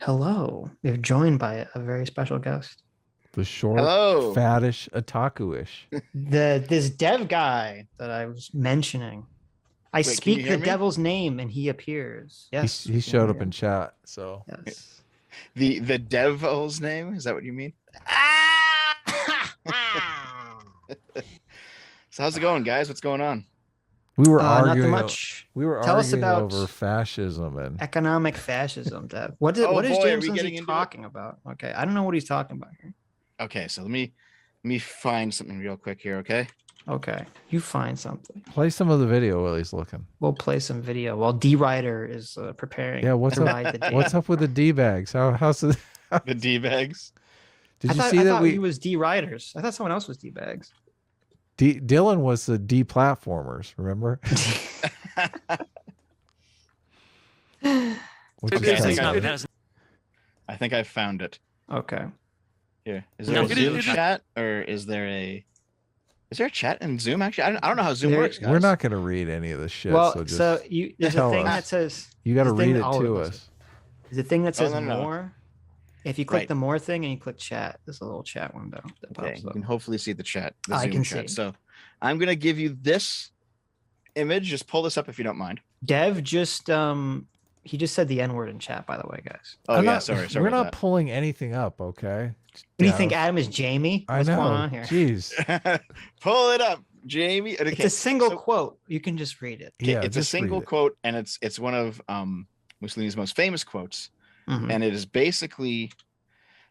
Hello. They're joined by a very special guest. The short, Hello. fattish, otaku-ish. This dev guy that I was mentioning. I Wait, can you speak the hear me? devil's name and he appears. He, Yes, we he can showed hear up in you. chat, so Yes. The devil's name? Is that what you mean? So how's it going, guys? What's going on? we were Nothing arguing. much. We were Tell us arguing about over fascism, and economic fascism, Dev. Oh What is boy, are James we Lindsay getting into it? talking about? Okay, I don't know what he's talking about here. Okay, so let me find something real quick here, okay? Okay, you find something. play some of the video while he's looking. We'll play some video while D Rider is preparing Yeah, what's to up? ride the D. What's up with the d-bags? How's it? The D-bags. Did I you thought see I that thought we he was D Riders. I thought someone else was D Bags. Dylan was the D platformers? Remember? Which Okay, is I kinda think funny. I think I found it. Okay. Here. Is there No, a it Zoom is- chat or is there a chat in Zoom actually? I don't know how Zoom There- works, guys. We're not going to read any of this shit. Well, so just so you there's a tell thing us. that says you got to the thing read it that all to of us- us. there's a thing that says no. more. If you click Right. the more thing and you click chat, there's a little chat window that Okay, pops you up. can hopefully see the chat, the I Zoom can chat. see. So I'm gonna give you this image. Just pull this up if you don't mind. Dev just he just said the N word in chat, by the way, guys. Oh I'm yeah, not- sorry We're about not pulling anything up, okay? What do you Yeah, think Adam is Jamie? I What's know. going on here? Jeez. that. Pull it up, Jamie. Okay, It's a single so- quote. You can just read it. okay, Yeah, it's a just read single it. quote, and it's one of Mussolini's most famous quotes, Mhm. and it is basically,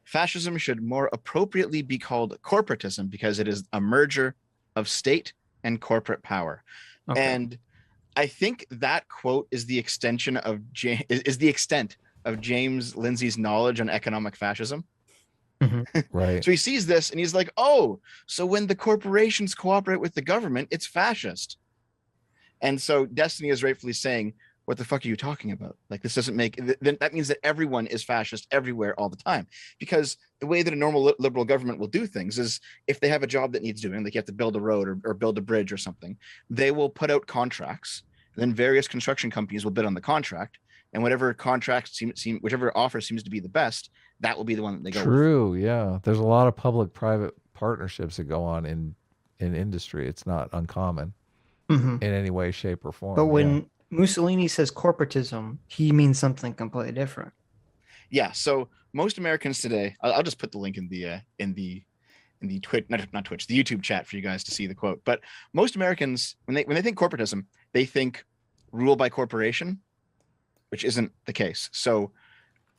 fascism should more appropriately be called corporatism because it is a merger of state and corporate power. Okay. And I think that quote is the extension of is the extent of James Lindsay's knowledge on economic fascism. Right. So he sees this and he's like, "Oh, so when the corporations cooperate with the government, it's fascist." And so Destiny is rightfully saying, "What the fuck are you talking about? Like, this doesn't make then that means that everyone is fascist everywhere all the time." Because the way that a normal liberal government will do things is, if they have a job that needs doing, like you have to build a road or build a bridge or something, they will put out contracts. Then various construction companies will bid on the contract, and whatever contract whichever offer seems to be the best, that will be the one that they go with. True. Yeah. There's a lot of public-private partnerships that go on in industry. It's not uncommon Mhm. in any way, shape, or form. But yeah. when Mussolini says corporatism, he means something completely different. Yeah. So most Americans today, I'll just put the link in the Twitch, not Twitch, the YouTube chat for you guys to see the quote. But most Americans, when they think corporatism, they think rule by corporation, which isn't the case. So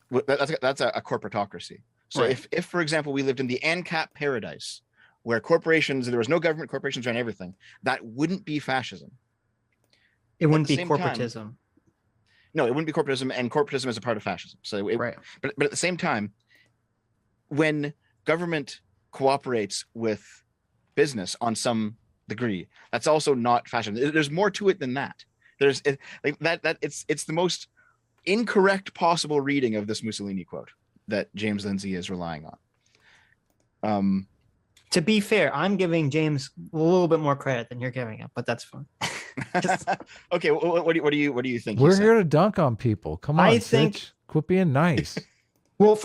that's a corporatocracy. So Right. if for example we lived in the ANCAP paradise, where corporations, there was no government, corporations ran everything, that wouldn't be fascism. It wouldn't the be same time- corporatism. No, it wouldn't be corporatism, and corporatism is a part of fascism. So Right. but at the same time, when government cooperates with business on some degree, that's also not fascism. There's more to it than that. Like that it's the most incorrect possible reading of this Mussolini quote that James Lindsay is relying on. To be fair, I'm giving James a little bit more credit than you're giving him, but that's fine. Okay, what do you think? he We're said? here to dunk on people. Come on, I think- Sitch. Quit being nice. Well,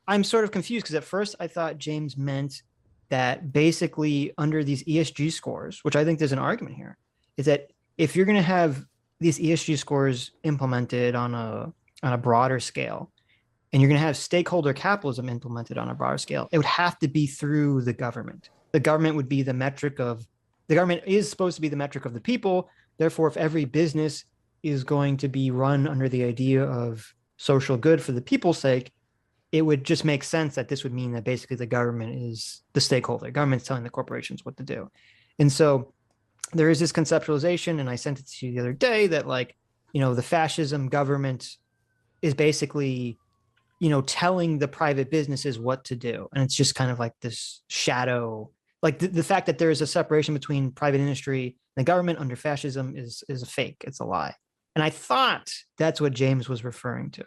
I'm sort of confused because at first I thought James meant that basically under these ESG scores, which I think there's an argument here, is that if you're going to have these ESG scores implemented on a broader scale, and you're going to have stakeholder capitalism implemented on a broader scale, it would have to be through the government. The government would be the metric of the government is supposed to be the metric of the people. Therefore, if every business is going to be run under the idea of social good for the people's sake, it would just make sense that this would mean that basically the government is the stakeholder. Government's telling the corporations what to do. And so there is this conceptualization, and I sent it to you the other day, that the fascism government is basically, telling the private businesses what to do. And it's just kind of like this shadow, like the fact that there is a separation between private industry and the government under fascism is a fake. It's a lie. And I thought that's what James was referring to.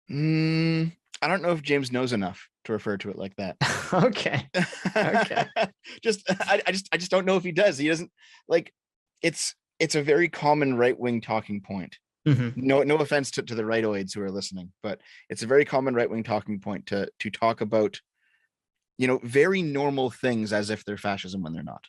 I don't know if James knows enough to refer to it like that. Okay. Okay. I just don't know if he does. He doesn't, like, it's a very common right-wing talking point Mhm. No offense to the rightoids who are listening, but it's a very common right-wing talking point to talk about, very normal things as if they're fascism when they're not.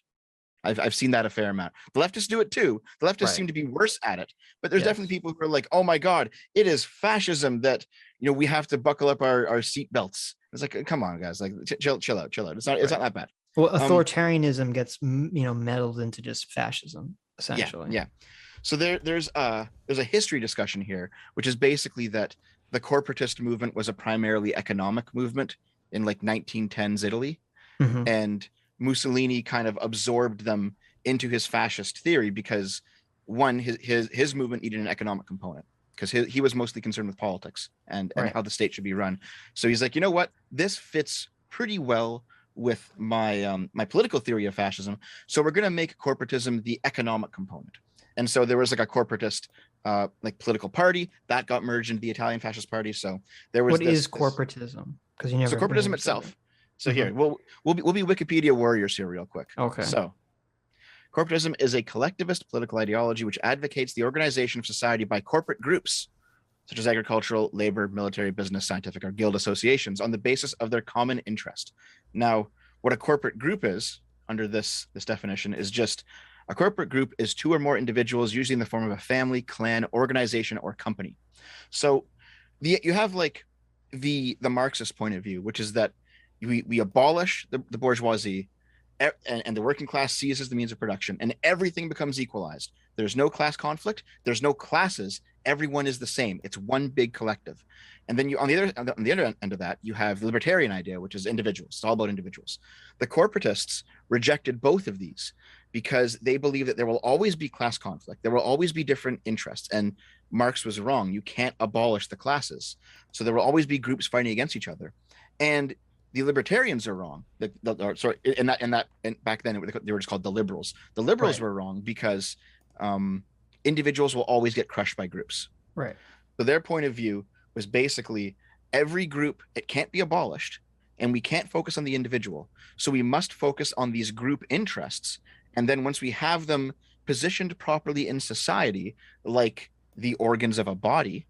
I've seen that a fair amount. The leftists do it too. The leftists seem Right. to be worse at it, but there's Yes. definitely people who are like, oh my God, it is fascism that, we have to buckle up our seat belts. It's like, come on, guys, like chill out. It's not Right. that bad. Well, authoritarianism gets meddled into just fascism essentially. Yeah. So there's a history discussion here, which is basically that the corporatist movement was a primarily economic movement in like 1910s Italy, Mhm. and Mussolini kind of absorbed them into his fascist theory because one, his movement needed an economic component because he was mostly concerned with politics and Right. how the state should be run. So he's like, you know what, this fits pretty well with my my political theory of fascism. So we're going to make corporatism the economic component. And so there was like a corporatist like political party that got merged into the Italian Fascist Party. So there was What is corporatism? Because you never. so corporatism itself. So Mhm. here we'll be Wikipedia warriors here real quick. Okay. So corporatism is a collectivist political ideology which advocates the organization of society by corporate groups such as agricultural, labor, military, business, scientific, or guild associations on the basis of their common interest. Now, what a corporate group is under this definition is just a corporate group is two or more individuals, usually in the form of a family, clan, organization, or company. So you have like the Marxist point of view, which is that we abolish the bourgeoisie and the working class seizes the means of production and everything becomes equalized. There's no class conflict. There's no classes. Everyone is the same. It's one big collective. And then on the other end of that, you have the libertarian idea, which is individuals. It's all about individuals. The corporatists rejected both of these because they believe that there will always be class conflict. There will always be different interests. And Marx was wrong. You can't abolish the classes. So there will always be groups fighting against each other. And the libertarians are wrong. And back then they were just called the liberals. The liberals Right. were wrong because individuals will always get crushed by groups. Right. So their point of view was basically every group, it can't be abolished, and we can't focus on the individual. So we must focus on these group interests. And then once we have them positioned properly in society, like the organs of a body,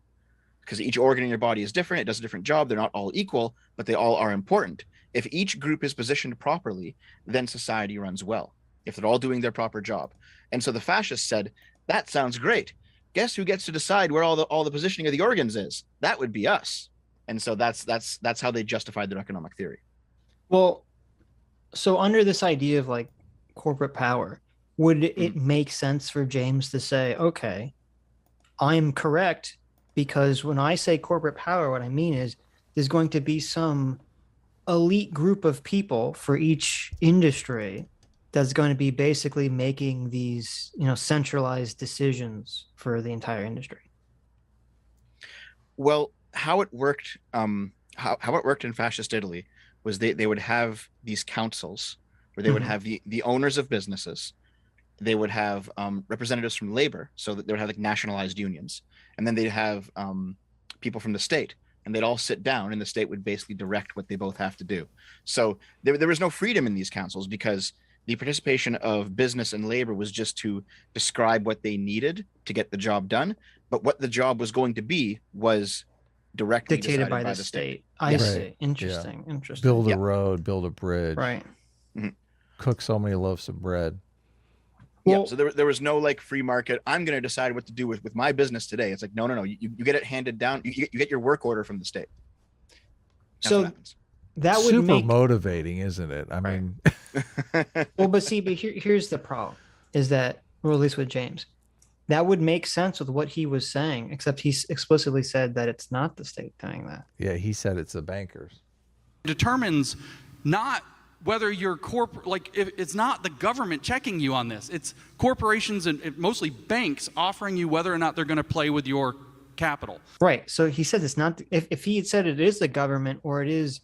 because each organ in your body is different, it does a different job, they're not all equal, but they all are important. If each group is positioned properly, then society runs well, if they're all doing their proper job. And so the fascists said, that sounds great. Guess who gets to decide where all the positioning of the organs is? That would be us. And so that's how they justified their economic theory. Well, so under this idea of like corporate power, would it make sense for James to say, okay, I'm correct, because when I say corporate power, what I mean is there's going to be some elite group of people for each industry that's going to be basically making these, centralized decisions for the entire industry. Well, how it worked, how it worked in fascist Italy was they would have these councils where they would have the owners of businesses. They would have representatives from labor, so that they would have like nationalized unions, and then they'd have people from the state, and they'd all sit down, and the state would basically direct what they both have to do. So there was no freedom in these councils because the participation of business and labor was just to describe what they needed to get the job done, but what the job was going to be was directly Dictated by the state. I see. Interesting. Build a road, build a bridge, right? Cook so many loaves of bread. Well, so there was no like free market. I'm going to decide what to do with my business today. It's like, no. You get it handed down. You get your work order from the state. That's so that would super make motivating, isn't it? I mean, well, but here's the problem is that, or at least with James, that would make sense with what he was saying, except he explicitly said that it's not the state doing that. Yeah, he said it's the bankers. Determines not whether you're it's not the government checking you on this. It's corporations and mostly banks offering you whether or not they're going to play with your capital. Right. So he said it's not. If he had said it is the government or it is,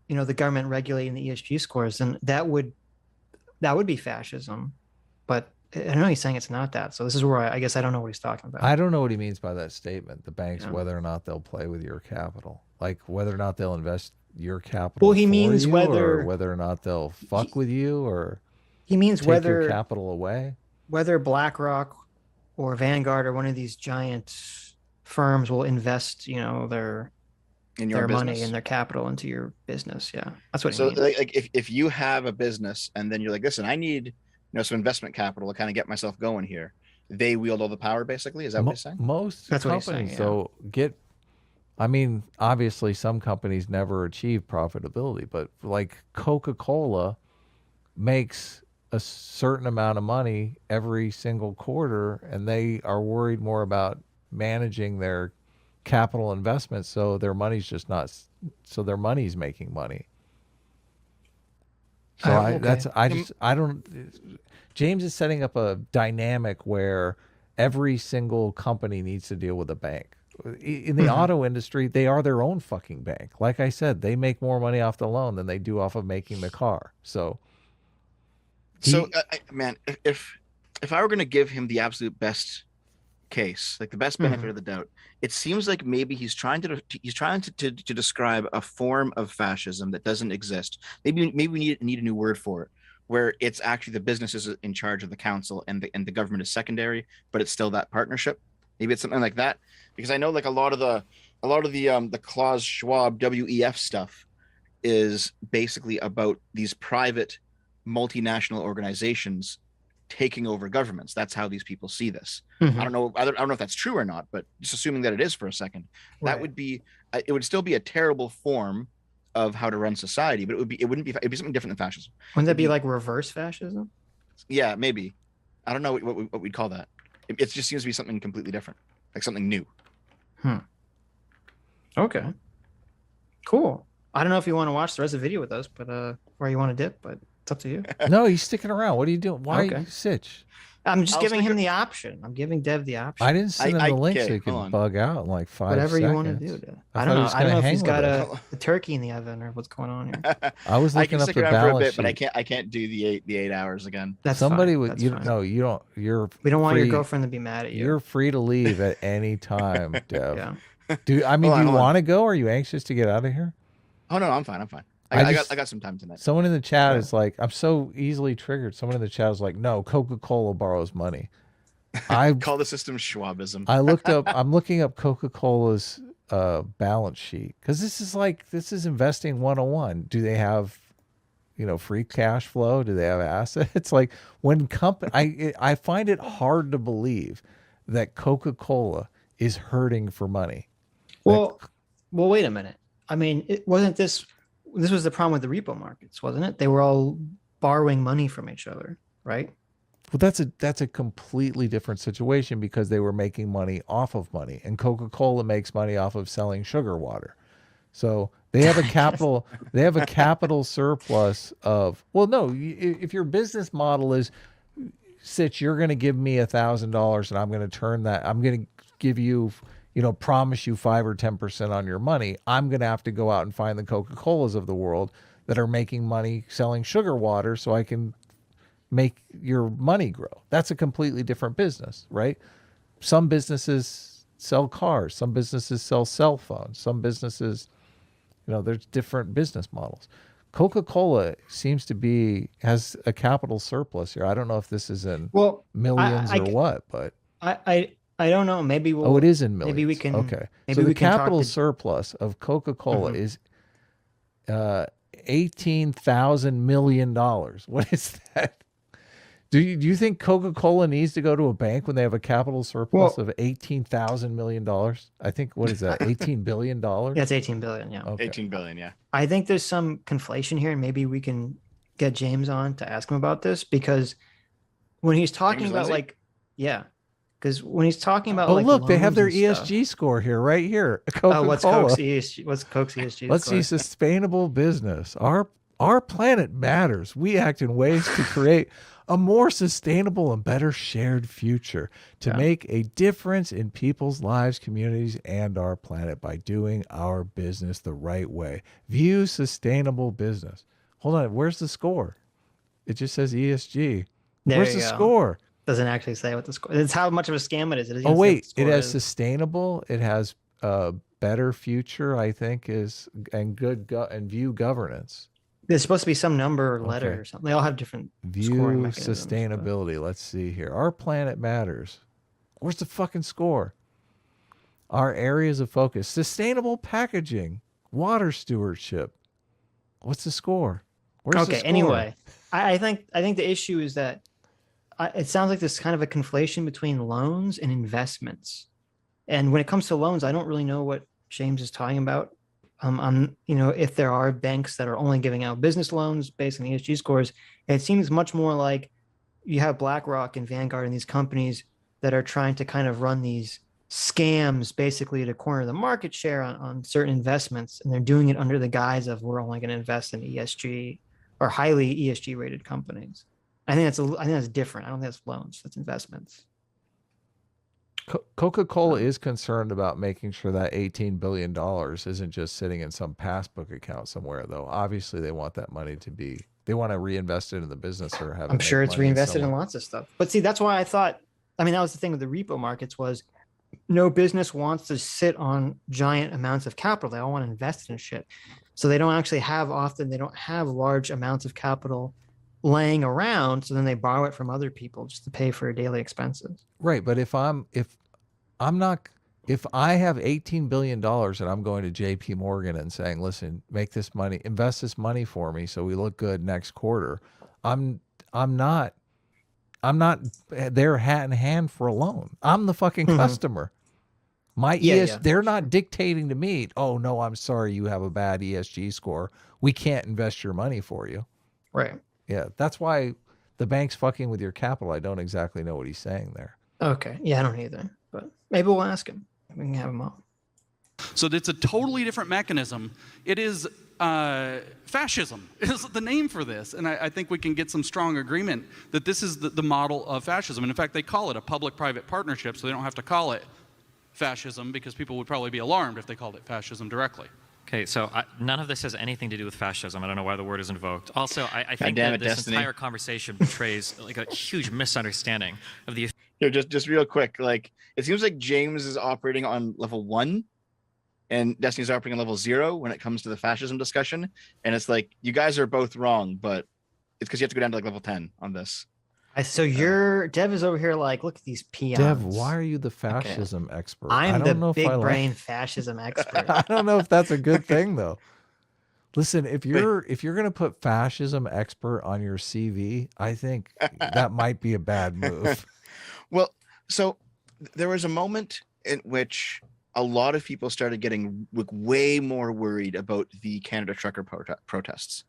the government regulating the ESG scores, then that would be fascism. But I know he's saying it's not that. So this is where I guess I don't know what he's talking about. I don't know what he means by that statement. The banks, whether or not they'll play with your capital, like whether or not they'll invest your capital. Well, he means whether or not they'll fuck with you, or he means take whether your capital away. Whether BlackRock or Vanguard or one of these giant firms will invest, in your their money business. and their capital into your business. Yeah, that's what it So means. like if you have a business and then you're like, listen, I need some investment capital to kind of get myself going here. They wield all the power, basically. Is that what you're saying? Most That's what he's saying, companies, yeah. though, I mean, obviously, some companies never achieve profitability, but like Coca-Cola makes a certain amount of money every single quarter, and they are worried more about managing their capital investments, so their money's just not, so their money's making money. So Okay. I don't. James is setting up a dynamic where every single company needs to deal with a bank. In the auto industry, they are their own fucking bank. Like I said, they make more money off the loan than they do off of making the car. So, So, man, if I were going to give him the absolute best case, like the best benefit of the doubt, it seems like maybe he's trying to describe a form of fascism that doesn't exist. Maybe we need a new word for it, where it's actually the businesses in charge of the council and the government is secondary, but it's still that partnership. Maybe it's something like that, because I know like a lot of the Klaus Schwab WEF stuff is basically about these private multinational organizations taking over governments. That's how these people see this. Mhm. I don't know if that's true or not, but just assuming that it is for a second, that Right. would be it would still be a terrible form of how to run society, but it'd be something different than fascism. Wouldn't that It'd be like reverse fascism? Yeah, maybe. I don't know what we'd call that. It just seems to be something completely different, like something new. Okay. Cool. I don't know if you want to watch the rest of the video with us, but where you want to dip, but it's up to you. no, he's sticking around. What are you doing? Why Okay. Sitch? I'm just I'll giving stick him it- the option. I'm giving Dev the option. I didn't send him the link so okay, he could hold on. bug out in like 5 Whatever seconds. you want to do. I I thought don't he know. was I don't gonna know if hang he's with got us. a turkey in the oven or what's going on here. I was I looking can up stick the around for a balance bit, but sheet. I can't do the 8 hours again. That's Somebody fine. would That's you fine. no, you don't. You're We don't want your free- girlfriend to be mad at you. You're free to leave at any time, Dev. Yeah. Do you Hold on. want to go? Are you anxious to get out of here? Oh no, I'm fine. I I got some time tonight. Someone in the chat Yeah. is like, I'm so easily triggered. Someone in the chat is like, no, Coca-Cola borrows money. I Call the system Schwabism. I'm looking up Coca-Cola's balance sheet because this is investing 101. Do they have free cash flow? Do they have assets? Like when I find it hard to believe that Coca-Cola is hurting for money. Well, wait a minute. I mean, this was the problem with the repo markets, wasn't it? They were all borrowing money from each other, right? Well, that's a completely different situation because they were making money off of money, and Coca-Cola makes money off of selling sugar water. So they have a capital surplus of, well, no, if your business model is, Sitch, you're going to give me $1,000 and I'm going to turn that, I'm going to give you, promise you 5 or 10% on your money. I'm going to have to go out and find the Coca-Colas of the world that are making money selling sugar water so I can make your money grow. That's a completely different business, right? Some businesses sell cars, some businesses sell cell phones, some businesses, there's different business models. Coca-Cola seems to has a capital surplus here. I don't know if this is in millions or what, but I don't know. Maybe we'll. it is in millions. Maybe we can. Okay. Maybe So the we can talk capital to- surplus of Coca-Cola is $18,000 million. What is that? Do you think Coca-Cola needs to go to a bank when they have a capital surplus of $18,000 million? I think, what is that? $18 billion? Yeah, it's 18 billion. Yeah. Okay. 18 billion, yeah. I think there's some conflation here, and maybe we can get James on to ask him about this because when he's talking James about Lindsay? because when he's talking about Oh, look, they have loans their and stuff- ESG score here, right here. Coca-Cola. Oh, what's Coke's ESG? What's Coke's ESG? Let's score? see, sustainable business. Our planet matters. We act in ways to create a more sustainable and better shared future to make a difference in people's lives, communities, and our planet by doing our business the right way. View sustainable business. Hold on, where's the score? It just says ESG. There Where's you the go. score? Doesn't actually say what the score. It's how much of a scam it is. It doesn't Oh even say what wait, the it score has is. sustainable. It has better future. I think and good and view governance. There's supposed to be some number or letter Okay. or something. They all have different View scoring mechanisms, but- sustainability. Let's see here. Our planet matters. Where's the fucking score? Our areas of focus: sustainable packaging, water stewardship. What's the score? Where's the Okay. score? Anyway, I think the issue is that it sounds like this kind of a conflation between loans and investments. And when it comes to loans, I don't really know what James is talking about. If there are banks that are only giving out business loans based on ESG scores, it seems much more like you have BlackRock and Vanguard and these companies that are trying to kind of run these scams basically to corner the market share on certain investments. And they're doing it under the guise of we're only going to invest in ESG or highly ESG rated companies. I think that's different. I don't think that's loans, that's investments. Coca-Cola is concerned about making sure that $18 billion isn't just sitting in some passbook account somewhere, though. Obviously, they want that money they want to reinvest it in the business or have. I'm sure it's reinvested in lots of stuff. But see, that's why I thought, that was the thing with the repo markets was no business wants to sit on giant amounts of capital. They all want to invest in shit. So they don't have large amounts of capital laying around, so then they borrow it from other people just to pay for daily expenses. Right, but if I have $18 billion and I'm going to JP Morgan and saying, listen, invest this money for me so we look good next quarter, I'm not there hat in hand for a loan. I'm the fucking customer. They're not dictating to me, oh no, I'm sorry, you have a bad ESG score. We can't invest your money for you. Right. Yeah, that's why the bank's fucking with your capital. I don't exactly know what he's saying there. Okay. Yeah, I don't either. But maybe we'll ask him. We can have him on. So it's a totally different mechanism. It is fascism is the name for this. And I think we can get some strong agreement that this is the model of fascism. And in fact, they call it a public-private partnership, so they don't have to call it fascism because people would probably be alarmed if they called it fascism directly. Okay, so none of this has anything to do with fascism. I don't know why the word is invoked. Also, I think that this Destiny. entire conversation betrays like a huge misunderstanding of the. Here, just real quick, like it seems like James is operating on level 1, and Destiny's operating on level 0 when it comes to the fascism discussion. And it's like you guys are both wrong, but it's because you have to go down to like level 10 on this. So Dev is over here like, look at these peons. Dev, why are you the fascism expert? I'm the big brain fascism expert. I don't know if that's a good thing though. Listen, if you're gonna put fascism expert on your CV, I think that might be a bad move. Well, so there was a moment in which a lot of people started getting way more worried about the Canada trucker protests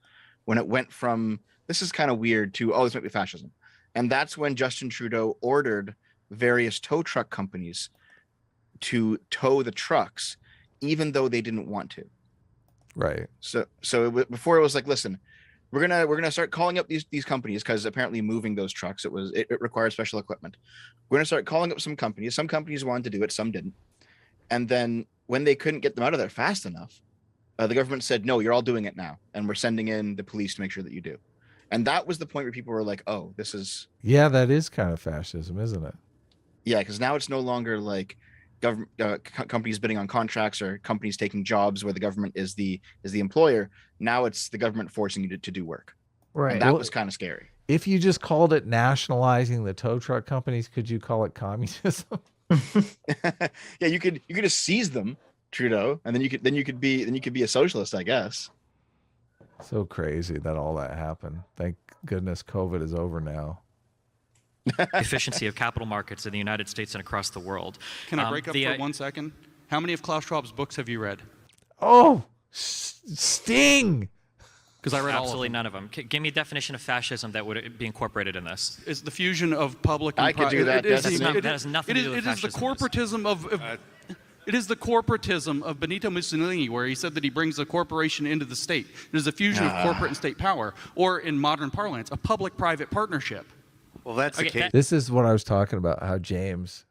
when it went from this is kind of weird to this might be fascism. And that's when Justin Trudeau ordered various tow truck companies to tow the trucks, even though they didn't want to. Right. So before it was like, listen, we're gonna start calling up these companies because apparently moving those trucks it required special equipment. We're gonna start calling up some companies. Some companies wanted to do it, some didn't. And then when they couldn't get them out of there fast enough, the government said, no, you're all doing it now, and we're sending in the police to make sure that you do. And that was the point where people were like, oh, this is... Yeah, that is kind of fascism, isn't it? Yeah, because now it's no longer like government companies bidding on contracts or companies taking jobs where the government is the employer. Now it's the government forcing you to do work. Right. And that was kind of scary. If you just called it nationalizing the tow truck companies, could you call it communism? Yeah, you could just seize them, Trudeau, and then you could be a socialist, I guess. So crazy that all that happened. Thank goodness COVID is over now. Efficiency of capital markets in the United States and across the world. Can I break up for 1 second? How many of Klaus Schwab's books have you read? Oh, Sting! Because I read absolutely none of them. Give me a definition of fascism that would be incorporated in this. It's the fusion of public and private. I could do that. That has nothing to do with fascism. It is the corporatism of it is the corporatism of Benito Mussolini, where he said that he brings the corporation into the state. It is a fusion of corporate and state power, or in modern parlance, a public-private partnership. Well, that's the case. This is what I was talking about, how James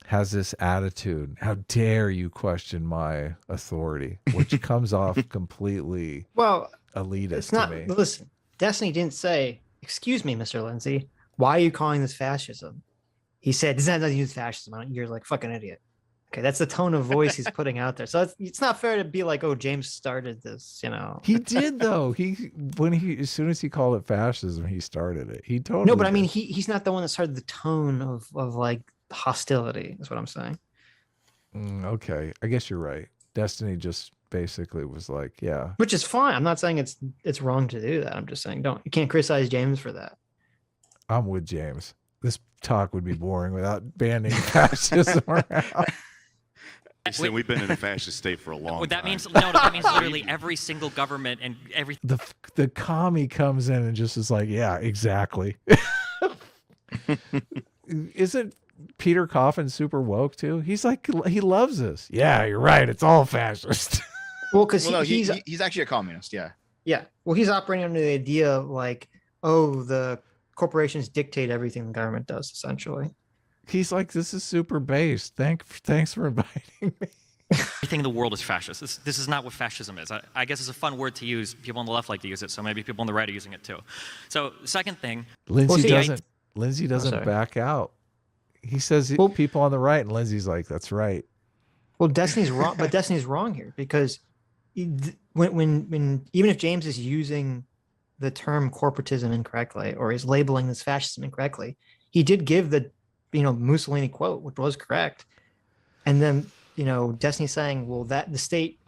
has this attitude. How dare you question my authority, which comes off completely elitist it's not, to me. Listen, Destiny didn't say, excuse me, Mr. Lindsay, why are you calling this fascism? He said, this has nothing to do with fascism. You're like fucking idiot. Okay, that's the tone of voice he's putting out there. So it's not fair to be like, oh, James started this, you know. He did though. As soon as he called it fascism, he started it. He totally No, but I did. mean, he's not the one that started the tone of like hostility is what I'm saying. Okay, I guess you're right. Destiny just basically was like, yeah, Which is fine. I'm not saying it's wrong to do that. I'm just saying you can't criticize James for that. I'm with James. This talk would be boring without banning fascism around. Listen, we've been in a fascist state for a long time. That means that means literally every single government and every. The commie comes in and just is like, yeah, exactly. Isn't Peter Coffin super woke too? He's like, he loves us. Yeah, you're right. It's all fascist. Well, because he's actually a communist. Yeah. Yeah. Well, he's operating under the idea of like, oh, the corporations dictate everything the government does, essentially. He's like, this is super based. Thanks for inviting me. Everything in the world is fascist. This is not what fascism is. I guess it's a fun word to use. People on the left like to use it, so maybe people on the right are using it too. So, second thing. Lindsay doesn't back out. He says people on the right, and Lindsay's like, that's right. Well, Destiny's wrong, but Destiny's wrong here because when even if James is using the term corporatism incorrectly or is labeling this fascism incorrectly, he did give the Mussolini quote, which was correct. And then, Destiny's saying, well, that the state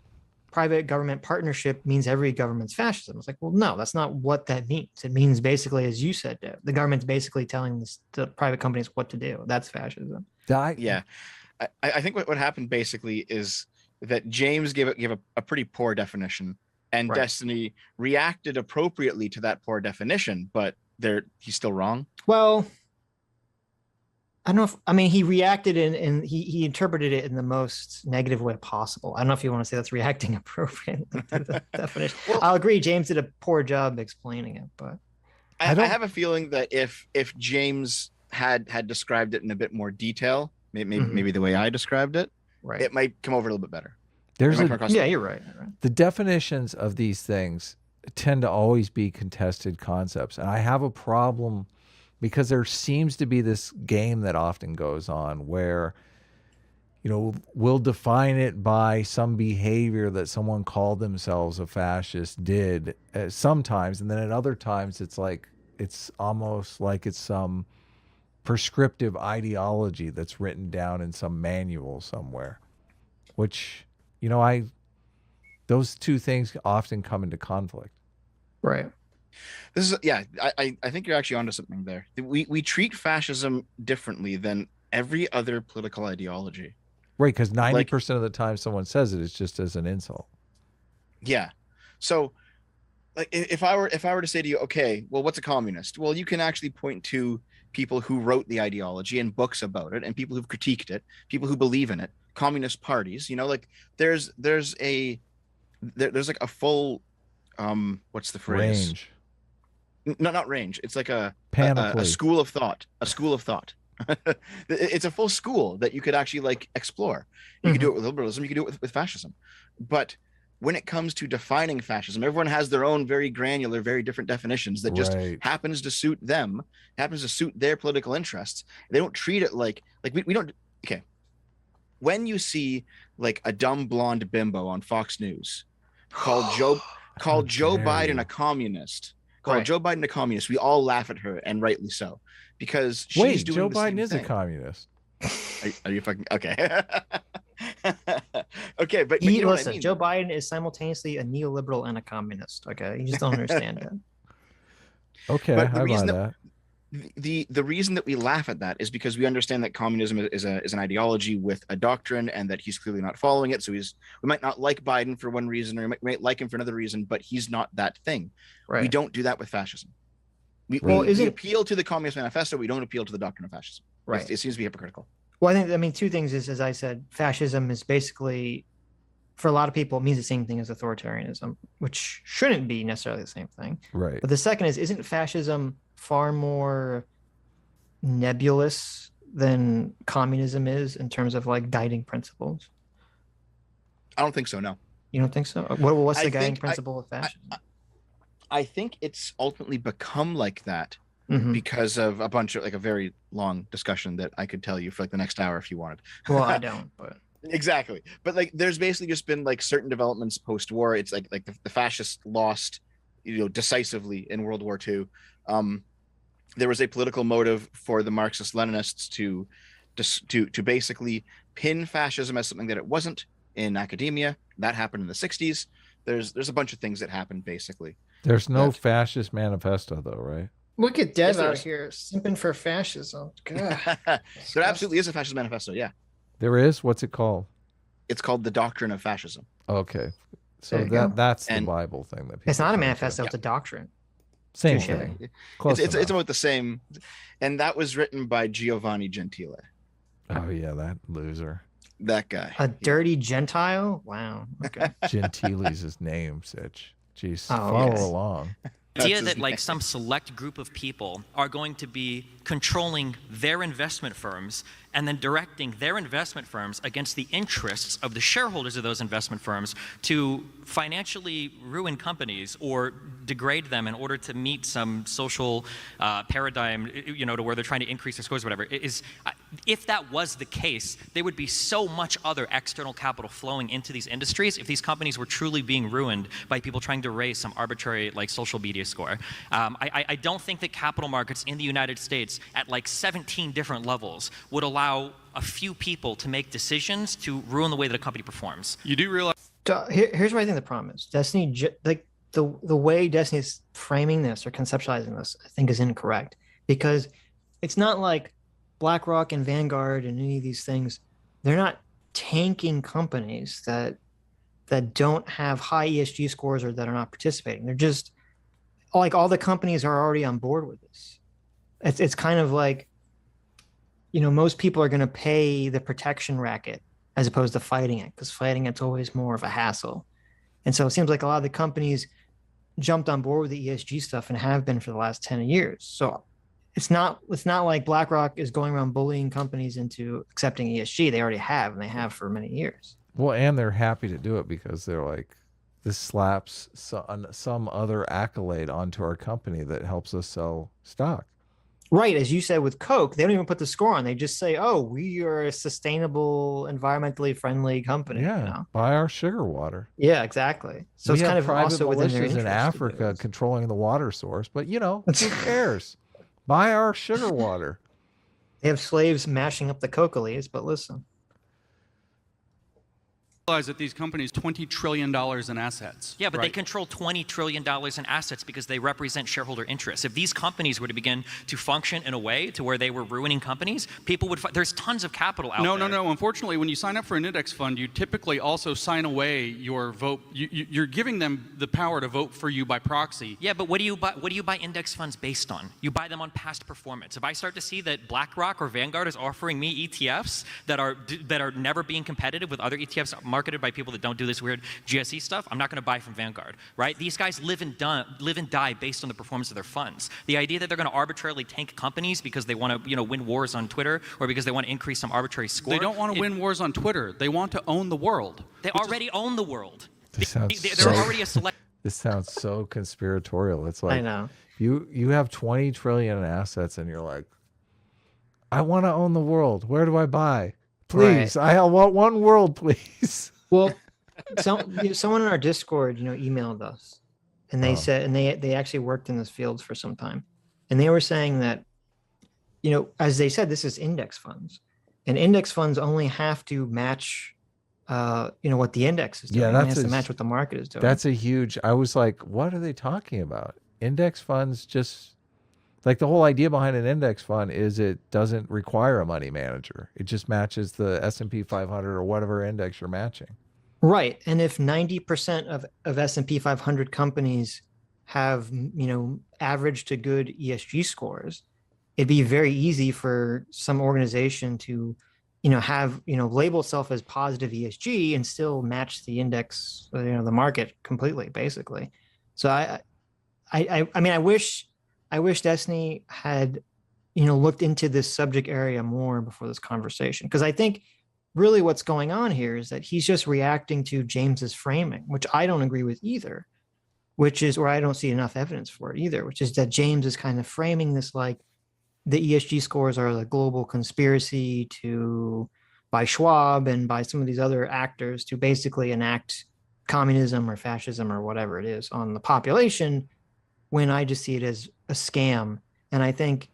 private government partnership means every government's fascism. It's like, well, no, that's not what that means. It means basically, as you said, Dave, the government's basically telling the private companies what to do. That's fascism. Yeah. I think what happened basically is that James gave a pretty poor definition, and right. Destiny reacted appropriately to that poor definition, but he's still wrong. Well, I don't know he reacted and he interpreted it in the most negative way possible. I don't know if you want to say that's reacting appropriately to the definition. Well, I'll agree. James did a poor job explaining it, but I have a feeling that if James had described it in a bit more detail, maybe the way I described it, right, it might come over a little bit better. You're right. The definitions of these things tend to always be contested concepts, and I have a problem because there seems to be this game that often goes on where, we'll define it by some behavior that someone called themselves a fascist did sometimes, and then at other times it's almost like it's some prescriptive ideology that's written down in some manual somewhere, which, those two things often come into conflict. Right. This is, I think you're actually onto something there. We treat fascism differently than every other political ideology. Right, because 90% of the time someone says it's just as an insult. Yeah. So like if I were to say to you, okay, well, what's a communist? Well, you can actually point to people who wrote the ideology and books about it, and people who've critiqued it, people who believe in it, communist parties, there's like a full what's the phrase? Range. No, not range. It's like a school of thought. A school of thought. It's a full school that you could actually explore. You could do it with liberalism. You could do it with fascism. But when it comes to defining fascism, everyone has their own very granular, very different definitions that just happens to suit them, happens to suit their political interests. They don't treat it like we don't. Okay. When you see a dumb blonde bimbo on Fox News called Joe Biden a communist. Joe Biden a communist. We all laugh at her, and rightly so, because she's doing Joe the Biden same is thing. a communist. Are you fucking okay? Okay, but listen, I mean? Joe Biden is simultaneously a neoliberal and a communist. Okay, you just don't understand it. Okay, but the I reason buy that. The reason that we laugh at that is because we understand that communism is an ideology with a doctrine, and that he's clearly not following it. So we might not like Biden for one reason, or we might like him for another reason, but he's not that thing. Right. We don't do that with fascism. We appeal to the Communist Manifesto. We don't appeal to the doctrine of fascism. Right. It seems to be hypocritical. Well, I mean, two things is, as I said, fascism is basically, for a lot of people, it means the same thing as authoritarianism, which shouldn't be necessarily the same thing. Right. But the second is, isn't fascism far more nebulous than communism is in terms of guiding principles? I don't think so. No. You don't think so? What's the guiding principle of fascism? I think it's ultimately become like that because of a bunch of a very long discussion that I could tell you for the next hour if you wanted. Well, I don't, but exactly. But there's basically just been certain developments post-war. It's like the fascists lost, decisively in World War II. There was a political motive for the Marxist-Leninists to to basically pin fascism as something that it wasn't in academia. That happened in the 60s. There's a bunch of things that happened basically. There's no fascist manifesto though, right? Look at Dev Yes, there out is. here simping for fascism. God. There absolutely is a fascist manifesto. Yeah, There is. What's it called? it's called the Doctrine of Fascism. Okay, so There you go. that's the And- Bible thing that people It's not a turn to. manifesto, it's a doctrine. Same Touche. thing. Close It's enough. about the same, and that was written by Giovanni Gentile. Oh yeah, that loser. That guy. A dirty Gentile? Wow. Okay. Gentile's his name, Sitch. Jeez, Oh, follow okay. along. Idea his that like name. some select group of people are going to be controlling their investment firms and then directing their investment firms against the interests of the shareholders of those investment firms to financially ruin companies or degrade them in order to meet some social paradigm, to where they're trying to increase their scores or whatever. If that was the case, there would be so much other external capital flowing into these industries if these companies were truly being ruined by people trying to raise some arbitrary like social media score. I don't think that capital markets in the United States at like 17 different levels would allow a few people to make decisions to ruin the way that a company performs. You do realize Here's what I think the problem is. Destiny, like the way Destiny is framing this or conceptualizing this, I think is incorrect, because it's not like BlackRock and Vanguard and any of these things. They're not tanking companies that don't have high ESG scores or that are not participating. They're just like all the companies are already on board with this. It's kind of like, most people are going to pay the protection racket as opposed to fighting it, because fighting it's always more of a hassle. And so it seems like a lot of the companies jumped on board with the ESG stuff and have been for the last 10 years. So it's not like BlackRock is going around bullying companies into accepting ESG. They already have, and they have for many years. Well, and they're happy to do it because they're like, this slaps some other accolade onto our company that helps us sell stock. Right, as you said with Coke, they don't even put the score on. They just say, "Oh, we are a sustainable, environmentally friendly company." Yeah, buy our sugar water. Yeah, exactly. So We it's kind have of private also within their militias interest in to do Africa this. controlling the water source, but who cares? Buy our sugar water. They have slaves mashing up the coca leaves, but listen. that these companies $20 trillion in assets. Yeah, but they right? control $20 trillion in assets because they represent shareholder interests. If these companies were to begin to function in a way to where they were ruining companies, people would. There's tons of capital out there. No. Unfortunately, when you sign up for an index fund, you typically also sign away your vote. You're giving them the power to vote for you by proxy. Yeah, but what do you buy? What do you buy index funds based on? You buy them on past performance. If I start to see that BlackRock or Vanguard is offering me ETFs that are never being competitive with other ETFs marketed by people that don't do this weird GSE stuff, I'm not going to buy from Vanguard, right? These guys live and die based on the performance of their funds. The idea that they're going to arbitrarily tank companies because they want to, win wars on Twitter or because they want to increase some arbitrary score. They don't want to win wars on Twitter. They want to own the world. They already own the world. This They're already a select. This sounds so conspiratorial. It's like I know. you have 20 trillion in assets and you're like, I want to own the world. Where do I buy? Please, I want one world, please. Well, someone in our Discord, emailed us, and they said, and they actually worked in this field for some time, and they were saying that, as they said, this is index funds, and index funds only have to match, what the index is doing. Yeah, It that's has to a- match what the market is doing. That's a huge. I was like, what are they talking about? Index funds just like the whole idea behind an index fund is it doesn't require a money manager. It just matches the S&P 500 or whatever index you're matching. Right. And if 90% of S&P 500 companies have, average to good ESG scores, it'd be very easy for some organization to, have, label itself as positive ESG and still match the index, the market completely, basically. So I wish Destiny had, looked into this subject area more before this conversation, because I think really what's going on here is that he's just reacting to James's framing, which I don't agree with either, or I don't see enough evidence for it either, which is that James is kind of framing this like the ESG scores are the global conspiracy by Schwab and by some of these other actors to basically enact communism or fascism or whatever it is on the population, when I just see it as a scam. And I think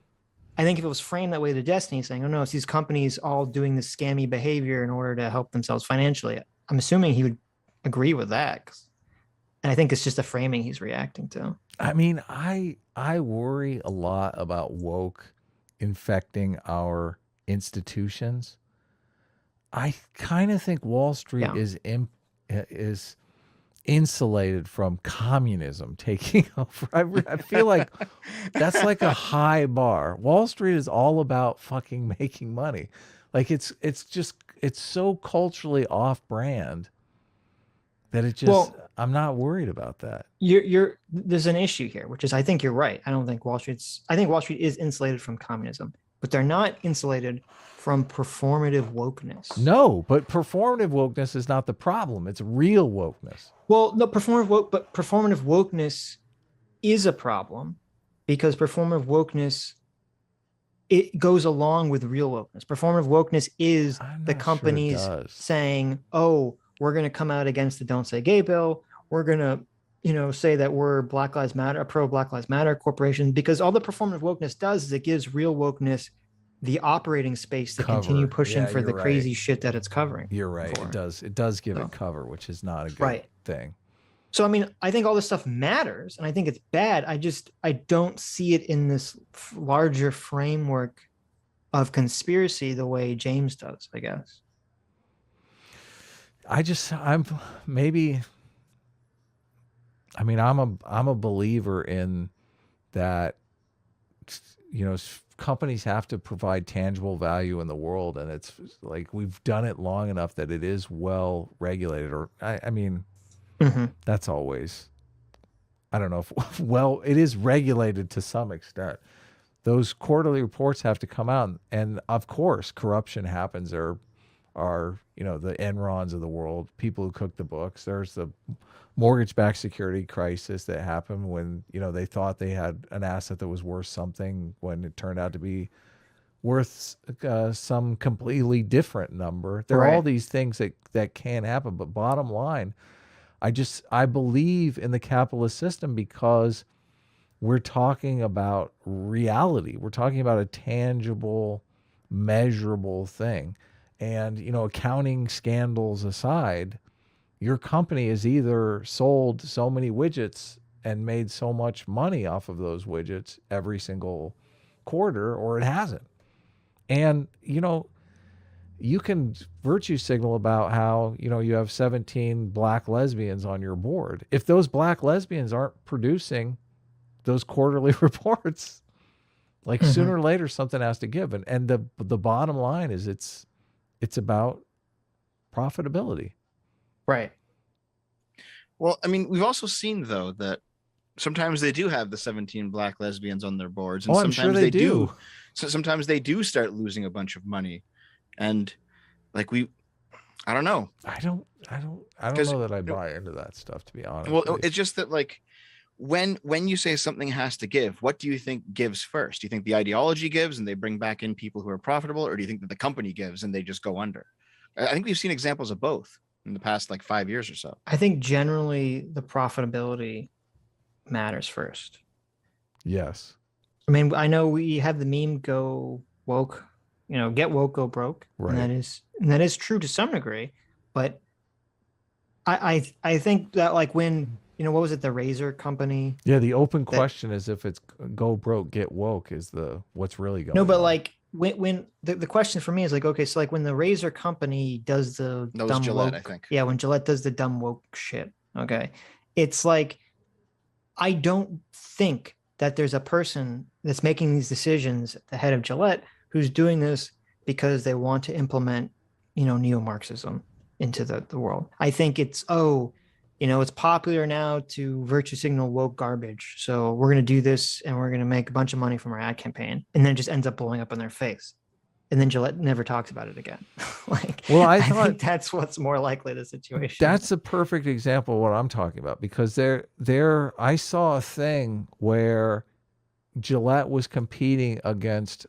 I think if it was framed that way to Destiny, saying, oh no, it's these companies all doing this scammy behavior in order to help themselves financially, I'm assuming he would agree with that. And I think it's just a framing he's reacting to. I mean, I worry a lot about woke infecting our institutions. I kind of think Wall Street is insulated from communism taking over. I feel like that's like a high bar. Wall Street is all about fucking making money. Like it's so culturally off brand that it just I'm not worried about that. There's an issue here, which is I think you're right. I think Wall Street is insulated from communism, but they're not insulated from performative wokeness. No, but performative wokeness is not the problem. It's real wokeness. Well, no, performative wokeness is a problem because performative wokeness, it goes along with real wokeness. Performative wokeness is the companies saying, oh, we're going to come out against the Don't Say Gay bill. We're going to, say that we're Black Lives Matter, a pro Black Lives Matter corporation, because all the performative wokeness does is it gives real wokeness the operating space to continue pushing for the crazy shit that it's covering. You're right. It does give it cover, which is not a good thing. So, I mean, I think all this stuff matters and I think it's bad. I don't see it in this larger framework of conspiracy the way James does, I guess. I'm a believer in that, companies have to provide tangible value in the world, and it's like we've done it long enough that it is well regulated. Or that's always, I don't know if it is regulated to some extent. Those quarterly reports have to come out, and of course corruption happens. There are the Enrons of the world, people who cook the books. There's the mortgage-backed security crisis that happened when they thought they had an asset that was worth something when it turned out to be worth some completely different number. There are all these things that can happen, but bottom line, I believe in the capitalist system because we're talking about reality. We're talking about a tangible, measurable thing. And, accounting scandals aside, your company has either sold so many widgets and made so much money off of those widgets every single quarter, or it hasn't. And, you can virtue signal about how, you have 17 black lesbians on your board. If those black lesbians aren't producing those quarterly reports, like sooner or later, something has to give. And the bottom line is it's about profitability. Right. Well, I mean, we've also seen, though, that sometimes they do have the 17 black lesbians on their boards. And I'm sure they do. So sometimes they do start losing a bunch of money. And I don't know. I don't know that I buy into that stuff, to be honest. Well, it's just that, like, when you say something has to give, what do you think gives first? Do you think the ideology gives and they bring back in people who are profitable, or do you think that the company gives and they just go under? I think we've seen examples of both in the past 5 years or so. I think generally the profitability matters first. Yes. I mean, I know we have the meme go woke, get woke, go broke. Right. And that is true to some degree, but I think that when what was it, the razor company? Yeah, the open question is if it's go broke, get woke is what's really going on. No, but when the question for me is okay, so when the razor company does the dumb Gillette, woke, I think. Yeah, when Gillette does the dumb woke shit, okay, it's I don't think that there's a person that's making these decisions at the head of Gillette who's doing this because they want to implement neo-Marxism into the world. I think it's it's popular now to virtue signal woke garbage. So we're going to do this and we're going to make a bunch of money from our ad campaign. And then it just ends up blowing up in their face. And then Gillette never talks about it again. I think that's what's more likely the situation. That's a perfect example of what I'm talking about, because I saw a thing where Gillette was competing against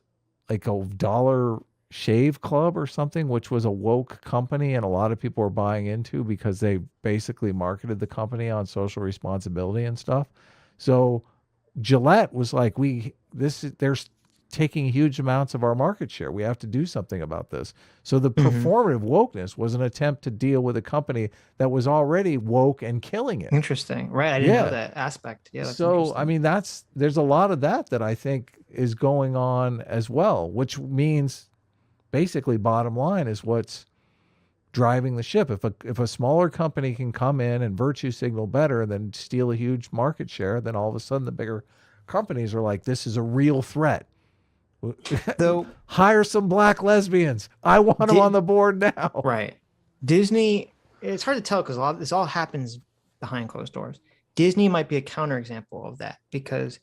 a Dollar Shave Club or something, which was a woke company, and a lot of people were buying into because they basically marketed the company on social responsibility and stuff. So Gillette was there's taking huge amounts of our market share. We have to do something about this. So the performative wokeness was an attempt to deal with a company that was already woke and killing it. Interesting. Right. I didn't know that aspect. Yeah. That's So, I mean, there's a lot of that I think is going on as well, which means basically bottom line is what's driving the ship. If a smaller company can come in and virtue signal better than steal a huge market share, then all of a sudden the bigger companies are like, this is a real threat. Though hire some black lesbians. I want them on the board now. Right. Disney, it's hard to tell because a lot of this all happens behind closed doors. Disney might be a counterexample of that because,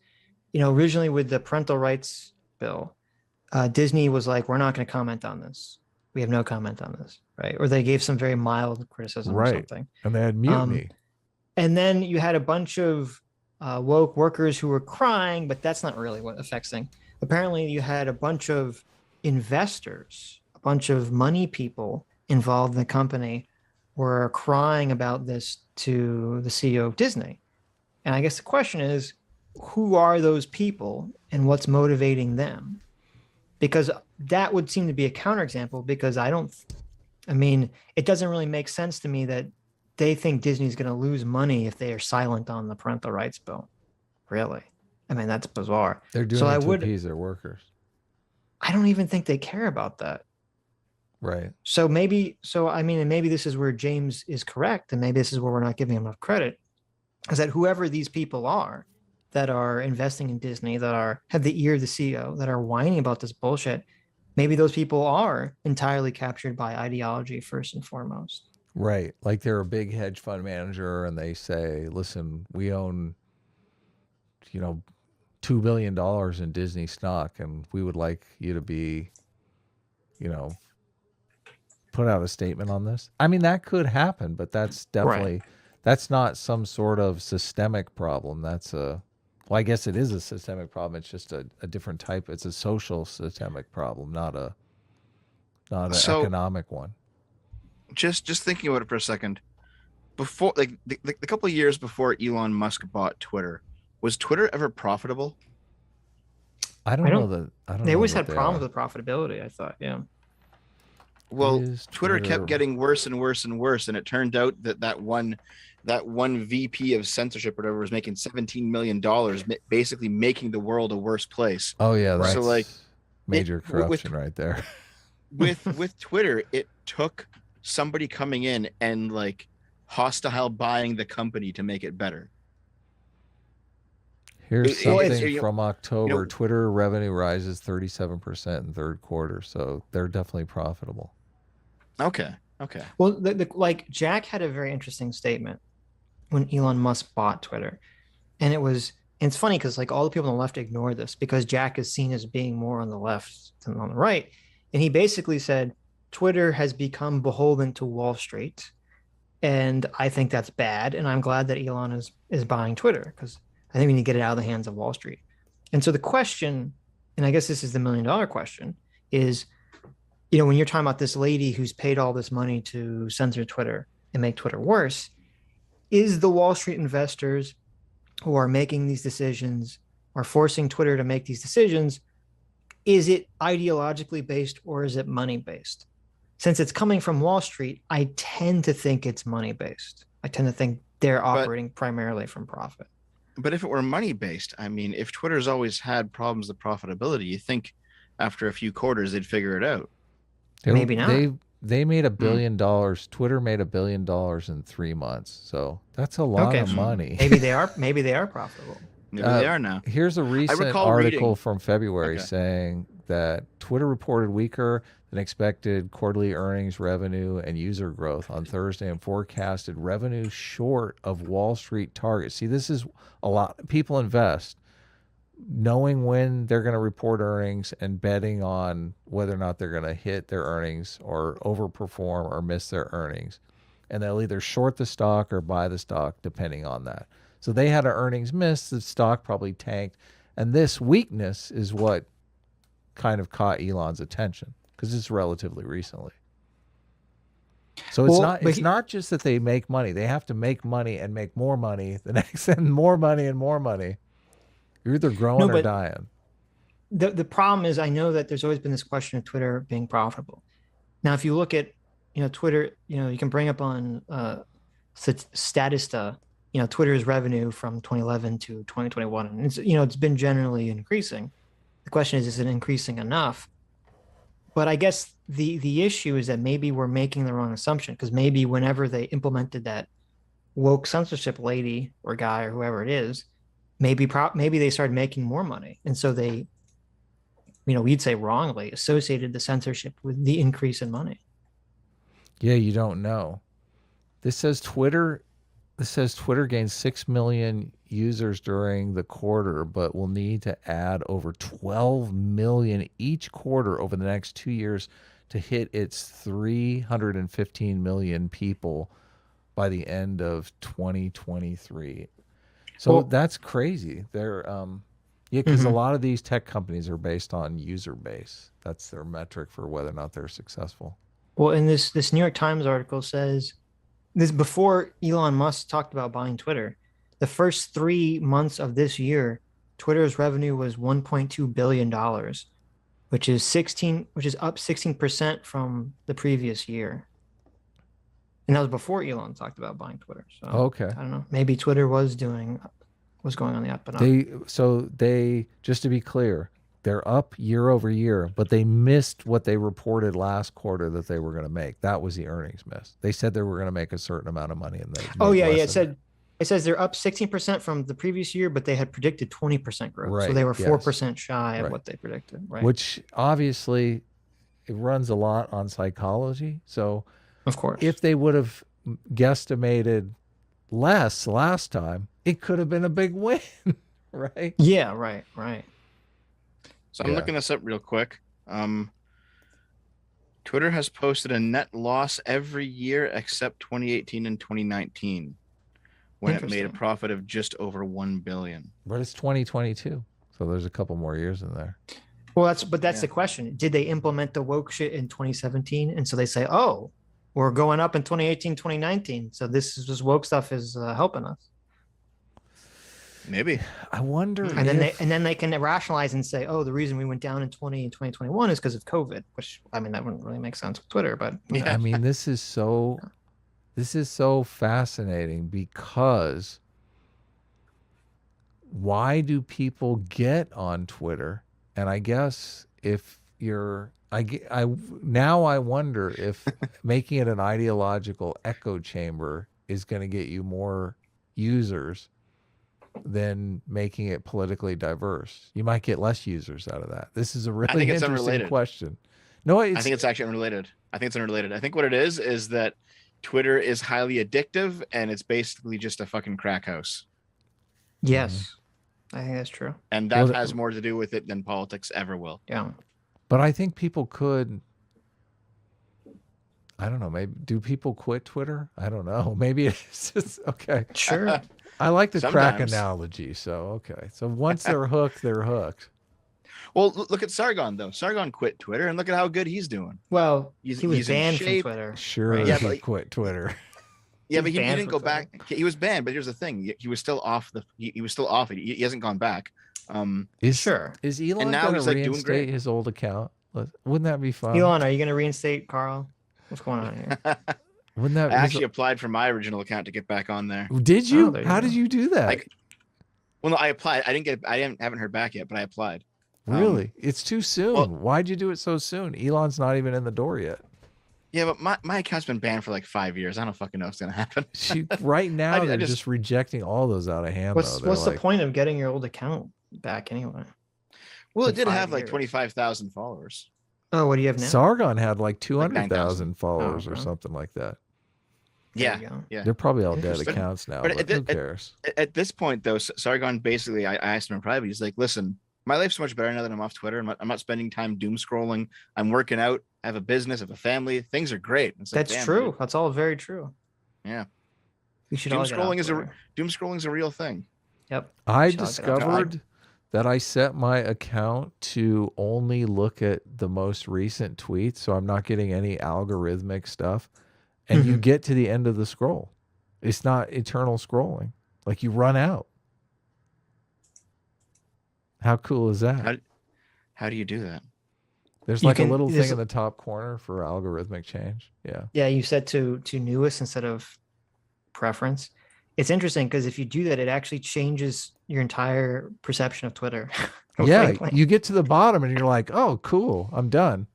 originally with the parental rights bill, Disney was like, we're not going to comment on this. We have no comment on this. Right. Or they gave some very mild criticism or something. And they had mutiny. And then you had a bunch of woke workers who were crying, but that's not really what affects things. Apparently, you had a bunch of investors, a bunch of money people involved in the company were crying about this to the CEO of Disney. And I guess the question is, who are those people and what's motivating them? Because that would seem to be a counterexample because it doesn't really make sense to me that they think Disney's going to lose money if they are silent on the parental rights bill. Really? I mean, that's bizarre. They're doing it to appease their workers. I don't even think they care about that. Right. Maybe this is where James is correct, and maybe this is where we're not giving him enough credit, is that whoever these people are that are investing in Disney, that have the ear of the CEO, that are whining about this bullshit, maybe those people are entirely captured by ideology first and foremost. Right. Like they're a big hedge fund manager and they say, listen, we own, $2 billion in Disney stock, and we would like you to be, put out a statement on this. I mean, that could happen, but that's definitely, that's not some sort of systemic problem. I guess it is a systemic problem. It's just a different type. It's a social systemic problem, not an economic one. Just thinking about it for a second, before the couple of years before Elon Musk bought Twitter, was Twitter ever profitable? I don't know. They always had problems with profitability, I thought. Yeah. Well, Twitter kept getting worse and worse and worse, and it turned out that one VP of censorship or whatever was making $17 million, basically making the world a worse place. Oh yeah, that's so major corruption right there. with Twitter, it took somebody coming in and hostile buying the company to make it better. Here's something from October. Twitter revenue rises 37% in third quarter, so they're definitely profitable. Okay. Well, Jack had a very interesting statement when Elon Musk bought Twitter, and it's funny because all the people on the left ignore this because Jack is seen as being more on the left than on the right, and he basically said Twitter has become beholden to Wall Street, and I think that's bad, and I'm glad that Elon is buying Twitter because I think we need to get it out of the hands of Wall Street. And so the question, and I guess this is the $1 million question, is, when you're talking about this lady who's paid all this money to censor Twitter and make Twitter worse, is the Wall Street investors who are making these decisions or forcing Twitter to make these decisions, is it ideologically based or is it money based? Since it's coming from Wall Street, I tend to think it's money based. I tend to think they're operating primarily from profit. But if it were money based, if Twitter's always had problems with profitability, you think after a few quarters they'd figure it out. Maybe not. They made $1 billion. Twitter made $1 billion in 3 months. So that's a lot of money. Maybe they are profitable. Maybe they are now. Here's a recent article from February saying that Twitter reported weaker than expected quarterly earnings, revenue, and user growth on Thursday and forecasted revenue short of Wall Street targets. See, this is a lot. People invest knowing when they're going to report earnings and betting on whether or not they're going to hit their earnings or overperform or miss their earnings. And they'll either short the stock or buy the stock depending on that. So they had an earnings miss, the stock probably tanked. And this weakness is what kind of caught Elon's attention because it's relatively recently. So it's not just that they make money. They have to make money and make more money the next and more money and more money. You're either growing or dying. the problem is, I know that there's always been this question of Twitter being profitable. Now, if you look at, Twitter, you can bring up on Statista, Twitter's revenue from 2011 to 2021, and it's been generally increasing. The question is it increasing enough? But I guess the issue is that maybe we're making the wrong assumption, because maybe whenever they implemented that woke censorship lady or guy or whoever it is, maybe they started making more money, and so they, we'd say wrongly associated the censorship with the increase in money. Yeah, you don't know. This says Twitter gained 6 million users during the quarter, but will need to add over 12 million each quarter over the next 2 years to hit its 315 million people by the end of 2023. So that's crazy. They're because a lot of these tech companies are based on user base. That's their metric for whether or not they're successful. Well, in this New York Times article says, this before Elon Musk talked about buying Twitter, the first 3 months of this year, Twitter's revenue was $1.2 billion, which is up 16% from the previous year. And that was before Elon talked about buying Twitter. So Okay. I don't know. Maybe Twitter was going on the up and up. They just to be clear, they're up year over year, but they missed what they reported last quarter that they were going to make. That was the earnings miss. They said they were going to make a certain amount of money, and they it says they're up 16% from the previous year, but they had predicted 20% growth. Right, So they were yes. 4% shy of what they predicted. Right. Which obviously it runs a lot on psychology. So of course, if they would have guesstimated less last time, it could have been a big win, right? Yeah, right. So I'm looking this up real quick. Twitter has posted a net loss every year except 2018 and 2019, when it made a profit of just over 1 billion. But it's 2022, so there's a couple more years in there. Well, that's the question. Did they implement the woke shit in 2017? And so they say, oh, we're going up in 2018, 2019. So this woke stuff is helping us. Maybe. I wonder. And then they can rationalize and say, oh, the reason we went down in 2021 is because of COVID, which, I mean, that wouldn't really make sense with Twitter, but I mean, this is so fascinating, because why do people get on Twitter? And I guess if you're, I wonder if making it an ideological echo chamber is going to get you more users than making it politically diverse. You might get less users out of that. This is a really interesting question. No, I think it's actually unrelated. I think what it is that Twitter is highly addictive, and it's basically just a fucking crack house. Yes, I think that's true. And that has more to do with it than politics ever will. Yeah. But I think people could, I don't know, maybe, do people quit Twitter? I don't know. Maybe it's just, okay. Sure. I like the crack Sometimes. analogy. So, okay. So once they're hooked, they're hooked. Well, look at Sargon, though. Sargon quit Twitter, and look at how good he's doing. Well, He's he was in banned from shape. Twitter. Sure, Right. Yeah, he but- quit Twitter. Yeah, but he banned didn't from go back. He was banned, but here's the thing: he was still off he was still off it. He hasn't gone back. Sure. Is Elon now going he's, to like, doing reinstate great. his old account? Wouldn't that be fun? Elon, are you going to reinstate Carl? What's going on here? Wouldn't I that actually applied for my original account to get back on there. Did you? there you How go. did you do that? Well, no, I applied. I didn't get. I haven't heard back yet, but I applied. Really? It's too soon. well- Why'd you do it so soon? Elon's not even in the door yet. Yeah, but my account's been banned for like 5 years. I don't fucking know what's gonna happen. Right now, I they're just- just rejecting all those out of hand. What's though. the point of getting your old account back anyway? Well, it In did 5 have like years. 25,000 followers. Oh, what do you have now? Sargon had like 9,000. 200,000 followers or okay. something like that. There Yeah, you go. yeah. They're probably all dead Interesting. accounts now, But but who cares? At this point, though, Sargon basically, I asked him in private. He's like, "Listen, my life's so much better now that I'm off Twitter. I'm not spending time doom scrolling. I'm working out. I have a business. I have a family. Things are great." It's like, That's damn, true. dude. That's all very true. Yeah. We should Doom all get off scrolling is Twitter. doom scrolling's a real thing. Yep. I Shout out. discovered that I set my account to only look at the most recent tweets, so I'm not getting any algorithmic stuff. And you get to the end of the scroll. It's not eternal scrolling. Like, you run out. How cool is that? How do you do that? There's You like a can- little there's- thing in the top corner for algorithmic change. Yeah. Yeah, you set to newest instead of preference. It's interesting because if you do that, it actually changes your entire perception of Twitter. Yeah. completely. You get to the bottom and you're like, oh, cool. I'm done.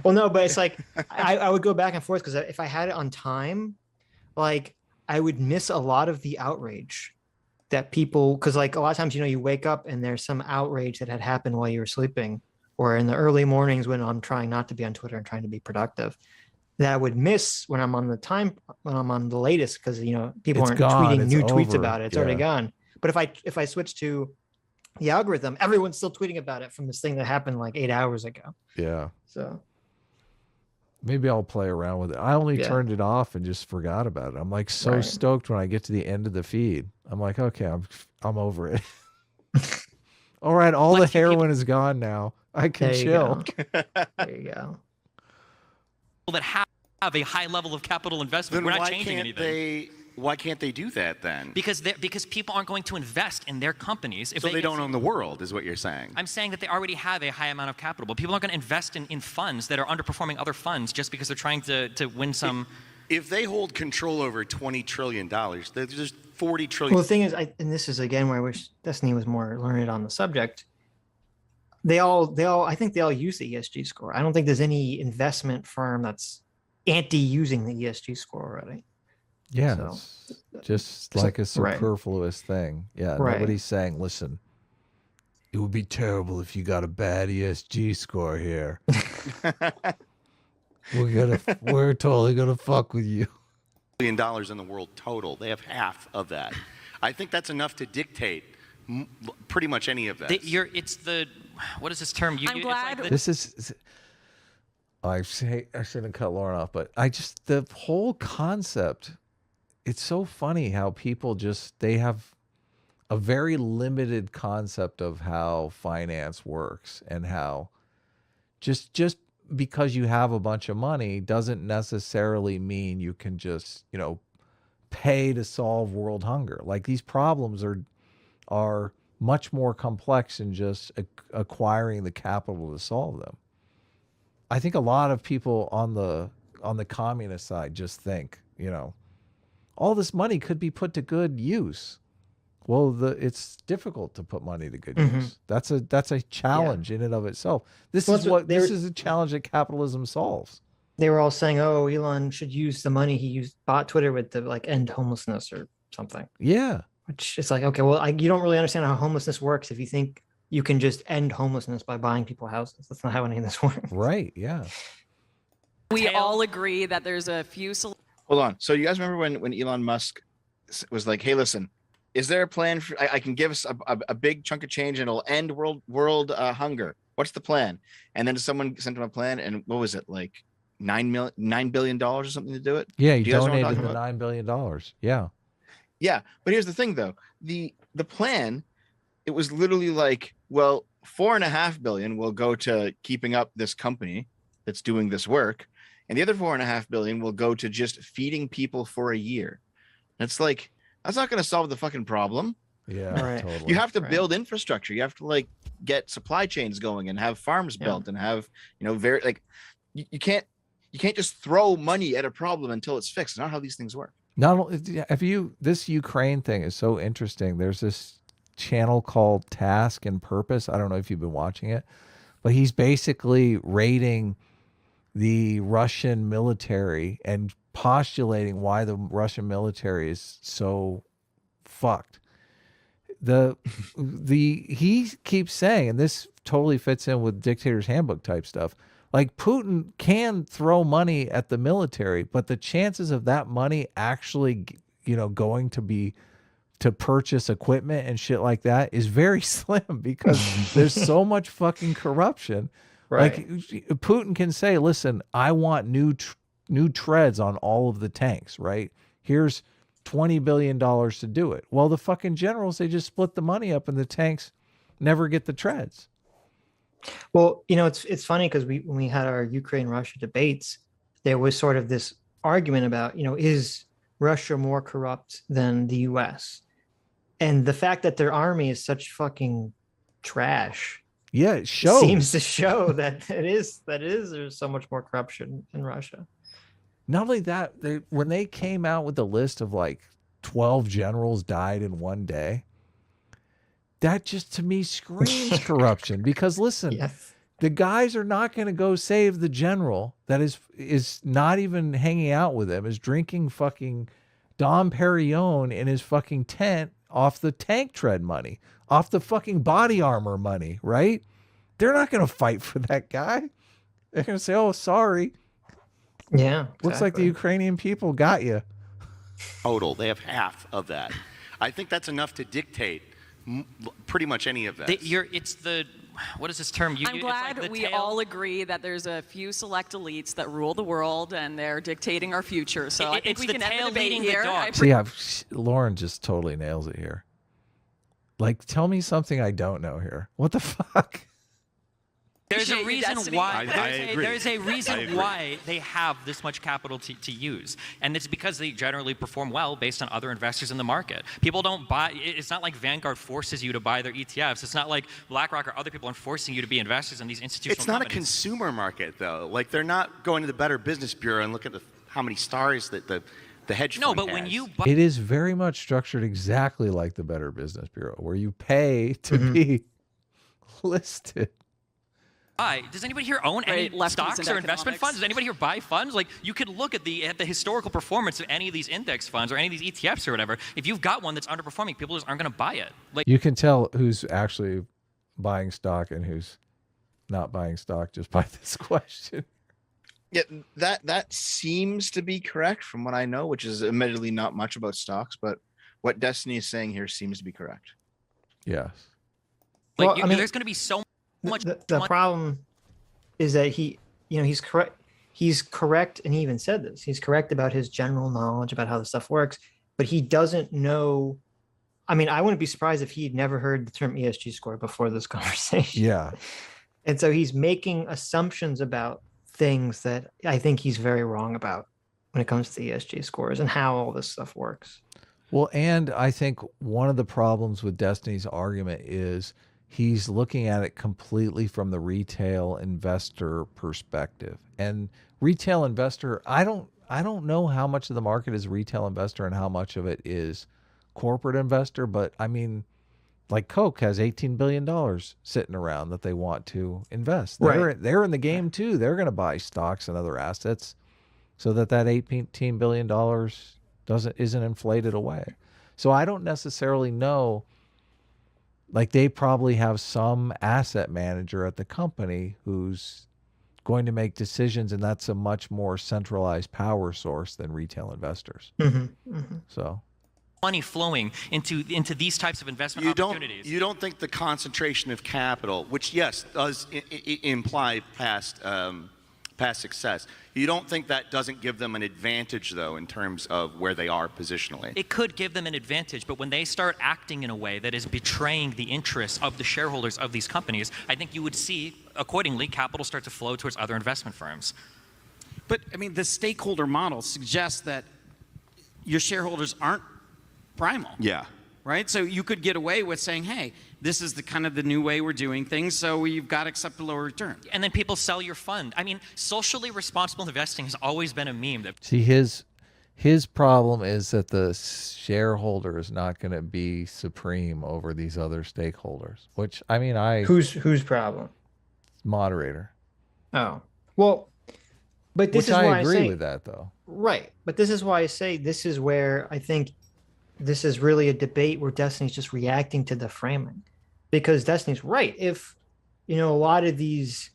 Well, no, but it's like I would go back and forth because if I had it on time, like I would miss a lot of the outrage that people, because like a lot of times, you wake up and there's some outrage that had happened while you were sleeping, or in the early mornings when I'm trying not to be on Twitter and trying to be productive, that I would miss when I'm on the latest, because people It's aren't gone. tweeting It's new tweets over. about it. It's Yeah. already gone. But if I switch to the algorithm, everyone's still tweeting about it from this thing that happened like 8 hours ago. Yeah. So Maybe I'll play around with it. I only Yeah. turned it off and just forgot about it. I'm like so Right. stoked when I get to the end of the feed. I'm like, okay, I'm over it. All right, all Like the if you- heroin is gone now. I can there you chill. go. There you go. that have a high level of capital investment. Then We're not why changing can't anything. why can't they do that then? Because people aren't going to invest in their companies. If So they don't own the world, is what you're saying. I'm saying that they already have a high amount of capital, but people aren't going to invest in funds that are underperforming other funds just because they're trying to win some. If they hold control over $20 trillion, there's just $40 trillion. Well, the thing is, and this is again where I wish Destiny was more learned on the subject. I think they all use the ESG score. I don't think there's any investment firm that's anti using the ESG score already. Yeah. So- It's just like a Right. superfluous thing. Yeah. Right. Nobody's saying, listen, it would be terrible if you got a bad ESG score here. We're totally gonna fuck with you. $1 billion in the world total. They have half of that. I think that's enough to dictate pretty much any of that. It's the what is this term? I'm it's glad- Like This is I shouldn't cut Lauren off, but the whole concept, it's so funny how people they have a very limited concept of how finance works, and how just because you have a bunch of money doesn't necessarily mean you can just, pay to solve world hunger. Like, these problems are much more complex than just acquiring the capital to solve them. I think a lot of people on the communist side just think, all this money could be put to good use. Well, it's difficult to put money to good use. That's a challenge in and of itself. This is a challenge that capitalism solves. They were all saying, "Oh, Elon should use the money he bought Twitter with to like end homelessness or something." Yeah. Which is like, okay, well, you don't really understand how homelessness works if you think you can just end homelessness by buying people houses. That's not how any of this works. Right. Yeah. We all agree that there's a few Hold on. So you guys remember when Elon Musk was like, "Hey, listen, is there a plan for? I can give us a big chunk of change and it'll end world hunger. What's the plan?" And then someone sent him a plan, and what was it, like $9 billion or something to do it? Yeah. He Do you guys know what I'm donated the talking $9 billion. Yeah. Yeah, but here's the thing, though. The plan, it was literally like, well, $4.5 billion will go to keeping up this company that's doing this work, and the other $4.5 billion will go to just feeding people for a year. And it's like, that's not going to solve the fucking problem. Yeah. Right. Totally. You have to Right. build infrastructure. You have to like get supply chains going and have farms Yeah. built and have, very like, you can't just throw money at a problem until it's fixed. It's not how these things work. Not only this Ukraine thing is so interesting. There's this channel called Task and Purpose. I don't know if you've been watching it, but he's basically rating the Russian military and postulating why the Russian military is so fucked. He keeps saying, and this totally fits in with Dictator's Handbook type stuff, like Putin can throw money at the military, but the chances of that money actually, going to purchase equipment and shit like that is very slim, because there's so much fucking corruption. Right. Like, Putin can say, listen, I want new treads on all of the tanks, right? Here's $20 billion to do it. Well, the fucking generals, they just split the money up and the tanks never get the treads. Well, it's funny because when we had our Ukraine-Russia debates, there was sort of this argument about, is Russia more corrupt than the U.S.? And the fact that their army is such fucking trash Yeah, it shows. seems to show that there's so much more corruption in Russia. Not only that, when they came out with the list of like 12 generals died in one day, that just to me screams corruption. Because listen, Yes. the guys are not going to go save the general that is not even hanging out with him, is drinking fucking Dom Perignon in his fucking tent off the tank tread money, off the fucking body armor money, right? They're not going to fight for that guy. They're going to say, oh, sorry. Yeah. Looks like the exactly. Ukrainian people got you. Total. They have half of that. I think that's enough to dictate pretty much any of that. It's the, what is this term? I'm glad we all agree that there's a few select elites that rule the world and they're dictating our future. So I think we can end the debate here. So yeah, Lauren just totally nails it here. Like, tell me something I don't know here. What the fuck? There's a reason why. agree. There's a reason why they have this much capital to use, and it's because they generally perform well based on other investors in the market. People don't buy. It's not like Vanguard forces you to buy their ETFs. It's not like BlackRock or other people are forcing you to be investors in these institutional. It's not companies. a consumer market though. Like they're not going to the Better Business Bureau and look at how many stars that the hedge fund No, but has. when you buy, It is very much structured exactly like the Better Business Bureau, where you pay to be listed. does anybody here own any Right, lefties stocks and or investment economics. funds? Does anybody here buy funds? Like you could look at the historical performance of any of these index funds or any of these ETFs or whatever. If you've got one that's underperforming, people just aren't going to buy it. Like You can tell who's actually buying stock and who's not buying stock just by this question. Yeah, that seems to be correct from what I know, which is admittedly not much about stocks, but what Destiny is saying here seems to be correct. Yes. Like Well, I mean, there's going to be so much. The problem is that he's correct. He's correct, and he even said this. He's correct about his general knowledge about how the stuff works, but he doesn't know. I mean, I wouldn't be surprised if he'd never heard the term ESG score before this conversation. Yeah. And so he's making assumptions about things that I think he's very wrong about when it comes to ESG scores and how all this stuff works. Well, and I think one of the problems with Destiny's argument is he's looking at it completely from the retail investor perspective. And retail investor, I don't know how much of the market is retail investor and how much of it is corporate investor, but I mean, like Coke has $18 billion sitting around that they want to invest. They're in the game too. They're going to buy stocks and other assets so that $18 billion isn't inflated away. So I don't necessarily know. Like they probably have some asset manager at the company who's going to make decisions, and that's a much more centralized power source than retail investors. So money flowing into these types of investment opportunities. You don't think the concentration of capital, which yes does imply past success, you don't think that doesn't give them an advantage though in terms of where they are positionally? It could give them an advantage, but when they start acting in a way that is betraying the interests of the shareholders of these companies, I think you would see accordingly capital start to flow towards other investment firms. But I mean, the stakeholder model suggests that your shareholders aren't primal. Yeah. Right? So you could get away with saying, hey, this is the kind of the new way we're doing things, so you've got to accept a lower return. And then people sell your fund. I mean, socially responsible investing has always been a meme. see, his problem is that the shareholder is not going to be supreme over these other stakeholders, which I mean, Whose problem? moderator. Oh, well, but this Which is I why agree I say, with that though. right. But this is why I say this is where I think this is really a debate where Destiny's just reacting to the framing, because Destiny's right. If, a lot of these,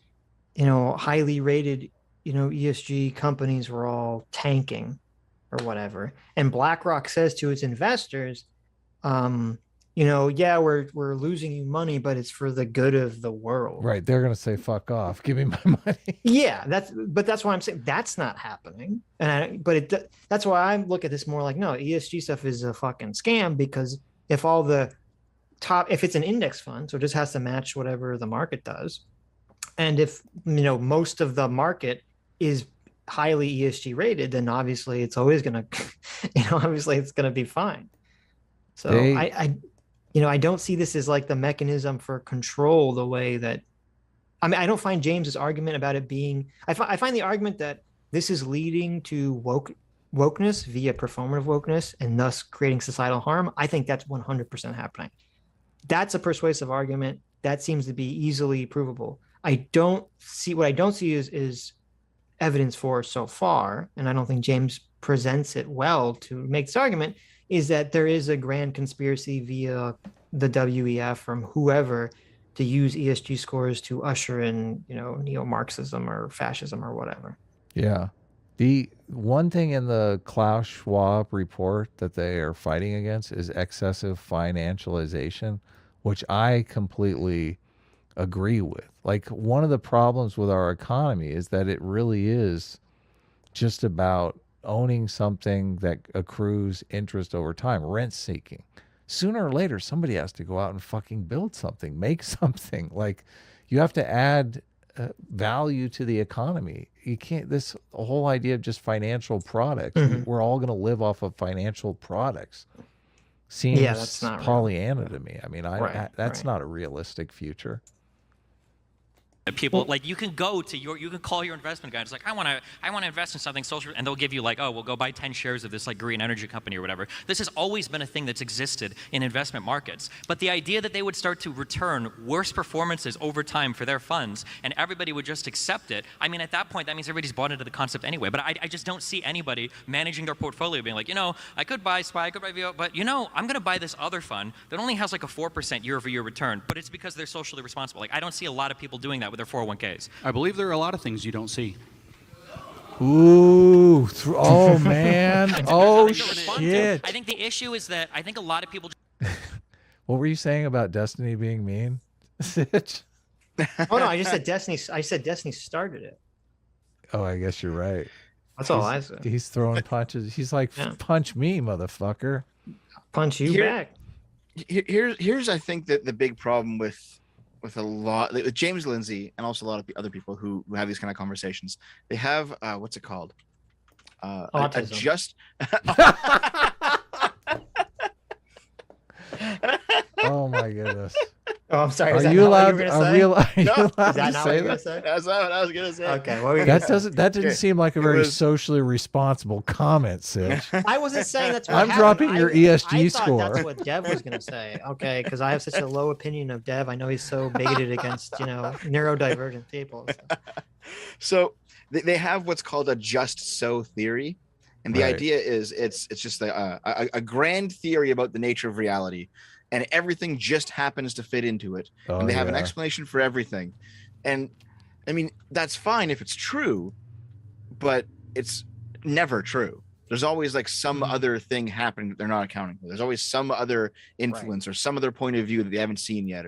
highly rated, ESG companies were all tanking or whatever, and BlackRock says to its investors, yeah, we're losing you money, but it's for the good of the world. Right. They're going to say, fuck off. Give me my money. Yeah, that's why I'm saying that's not happening. That's why I look at this more like, no, ESG stuff is a fucking scam, because if it's an index fund, so it just has to match whatever the market does. And if, most of the market is highly ESG rated, then obviously it's always going to, obviously it's going to be fine. So I don't see this as like the mechanism for control the way that, I mean, I don't find James's argument about it being, I find the argument that this is leading to wokeness via performative wokeness and thus creating societal harm. I think that's 100% happening. That's a persuasive argument. That seems to be easily provable. What I don't see is evidence for so far, and I don't think James presents it well to make this argument, is that there is a grand conspiracy via the WEF from whoever to use ESG scores to usher in, neo-Marxism or fascism or whatever. Yeah. The one thing in the Klaus Schwab report that they are fighting against is excessive financialization, which I completely agree with. Like, one of the problems with our economy is that it really is just about owning something that accrues interest over time, rent seeking. Sooner or later, somebody has to go out and fucking build something, make something. Like, you have to add value to the economy. You can't, this whole idea of just financial products, we're all going to live off of financial products, seems that's not Pollyanna to me. I mean, that's right. not a realistic future. People, like, you can call your investment guy. It's like, I want to invest in something social, and they'll give you like, oh, we'll go buy 10 shares of this like green energy company or whatever. This has always been a thing that's existed in investment markets. But the idea that they would start to return worse performances over time for their funds, and everybody would just accept it. I mean, at that point, that means everybody's bought into the concept anyway. But I just don't see anybody managing their portfolio being like, I could buy SPY, I could buy VO, but I'm going to buy this other fund that only has like a 4% year-over-year return, but it's because they're socially responsible. Like, I don't see a lot of people doing that with their 401ks. I believe there are a lot of things you don't see. Ooh, oh man. Oh shit. I think the issue is that I think a lot of people. What were you saying about Destiny being mean, Sitch? Oh no, I just said Destiny. I said Destiny started it. Oh, I guess you're right. That's all I said. He's throwing punches. He's like, punch me, motherfucker. Punch you back. Here's I think that the big problem with a lot, with James Lindsay and also a lot of other people who have these kind of conversations. They have what's it called? Autism. Oh my goodness. Oh, I'm sorry. Are you allowed to say? Is that not what you're gonna say? That's not what I was gonna say. Okay, what were you gonna say? That didn't seem like a very socially responsible comment, Sitch. I wasn't saying that's what I'm happened. dropping your ESG I score. That's what Dev was gonna say. Okay, because I have such a low opinion of Dev. I know he's so bigoted against neurodivergent people. So they have what's called a just so theory, and the idea is it's just a grand theory about the nature of reality. And everything just happens to fit into it. And they have an explanation for everything. And I mean, that's fine if it's true, but it's never true. There's always like some other thing happening that they're not accounting for. There's always some other influence or some other point of view that they haven't seen yet.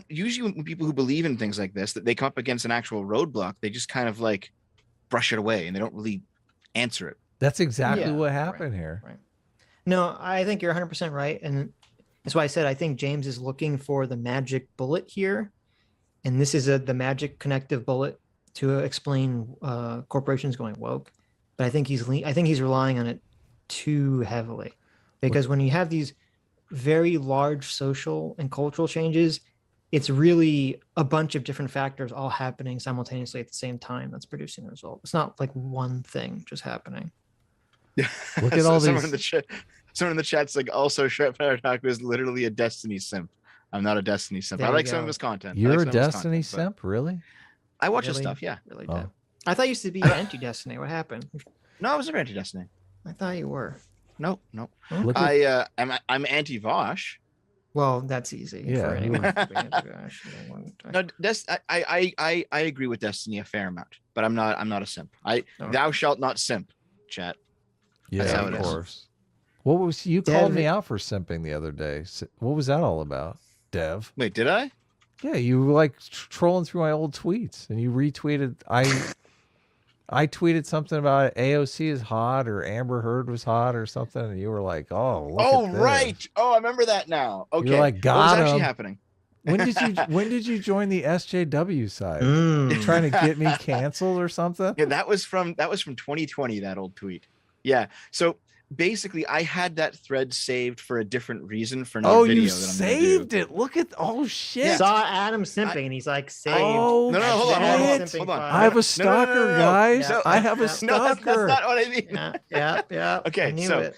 Usually when people who believe in things like this, that they come up against an actual roadblock, they just kind of like brush it away and they don't really answer it. That's exactly what happened here. Right. No, I think you're 100% right. And that's why I said I think James is looking for the magic bullet here. And this is the magic connective bullet to explain corporations going woke. But I think he's relying on it too heavily. Because when you have these very large social and cultural changes, it's really a bunch of different factors all happening simultaneously at the same time that's producing the result. It's not like one thing just happening. Look at all someone these. Someone in the chat's like, also Shred Paradox is literally a Destiny simp. I'm not a Destiny simp. I like some of his content. You're a Destiny simp, really? I watch his stuff, yeah. Really did. I thought you used to be anti-Destiny. What happened? No, I was never anti-Destiny. I thought you were. No. Okay. I'm anti-Vosh. Well, that's easy. Yeah. For anyone to be anti-Vosh. No, I agree with Destiny a fair amount, but I'm not a simp. Thou shalt not simp, chat. Yeah, That's how of it is. course. What was you called me out for simping the other day? What was that all about, Dev? Wait, did I? Yeah, you were like trolling through my old tweets, and you retweeted. I tweeted something about AOC is hot or Amber Heard was hot or something, and you were like, "Oh, look at this." Right. Oh, I remember that now. Okay. You're like, what got was him. actually happening? When did you join the SJW side? You trying to get me canceled or something? Yeah, that was from 2020. That old tweet. Yeah. So basically, I had that thread saved for a different reason for another video you that I'm saved gonna do. it. Look at shit. Saw Adam simping, and he's like, saved. Oh, No, That's hold the on, Adam shit. simping hold on. file. I have a No, stalker, no. guys. Yeah, I have a yeah. No, that's stalker. not what I mean. Yeah. Okay, I knew so it.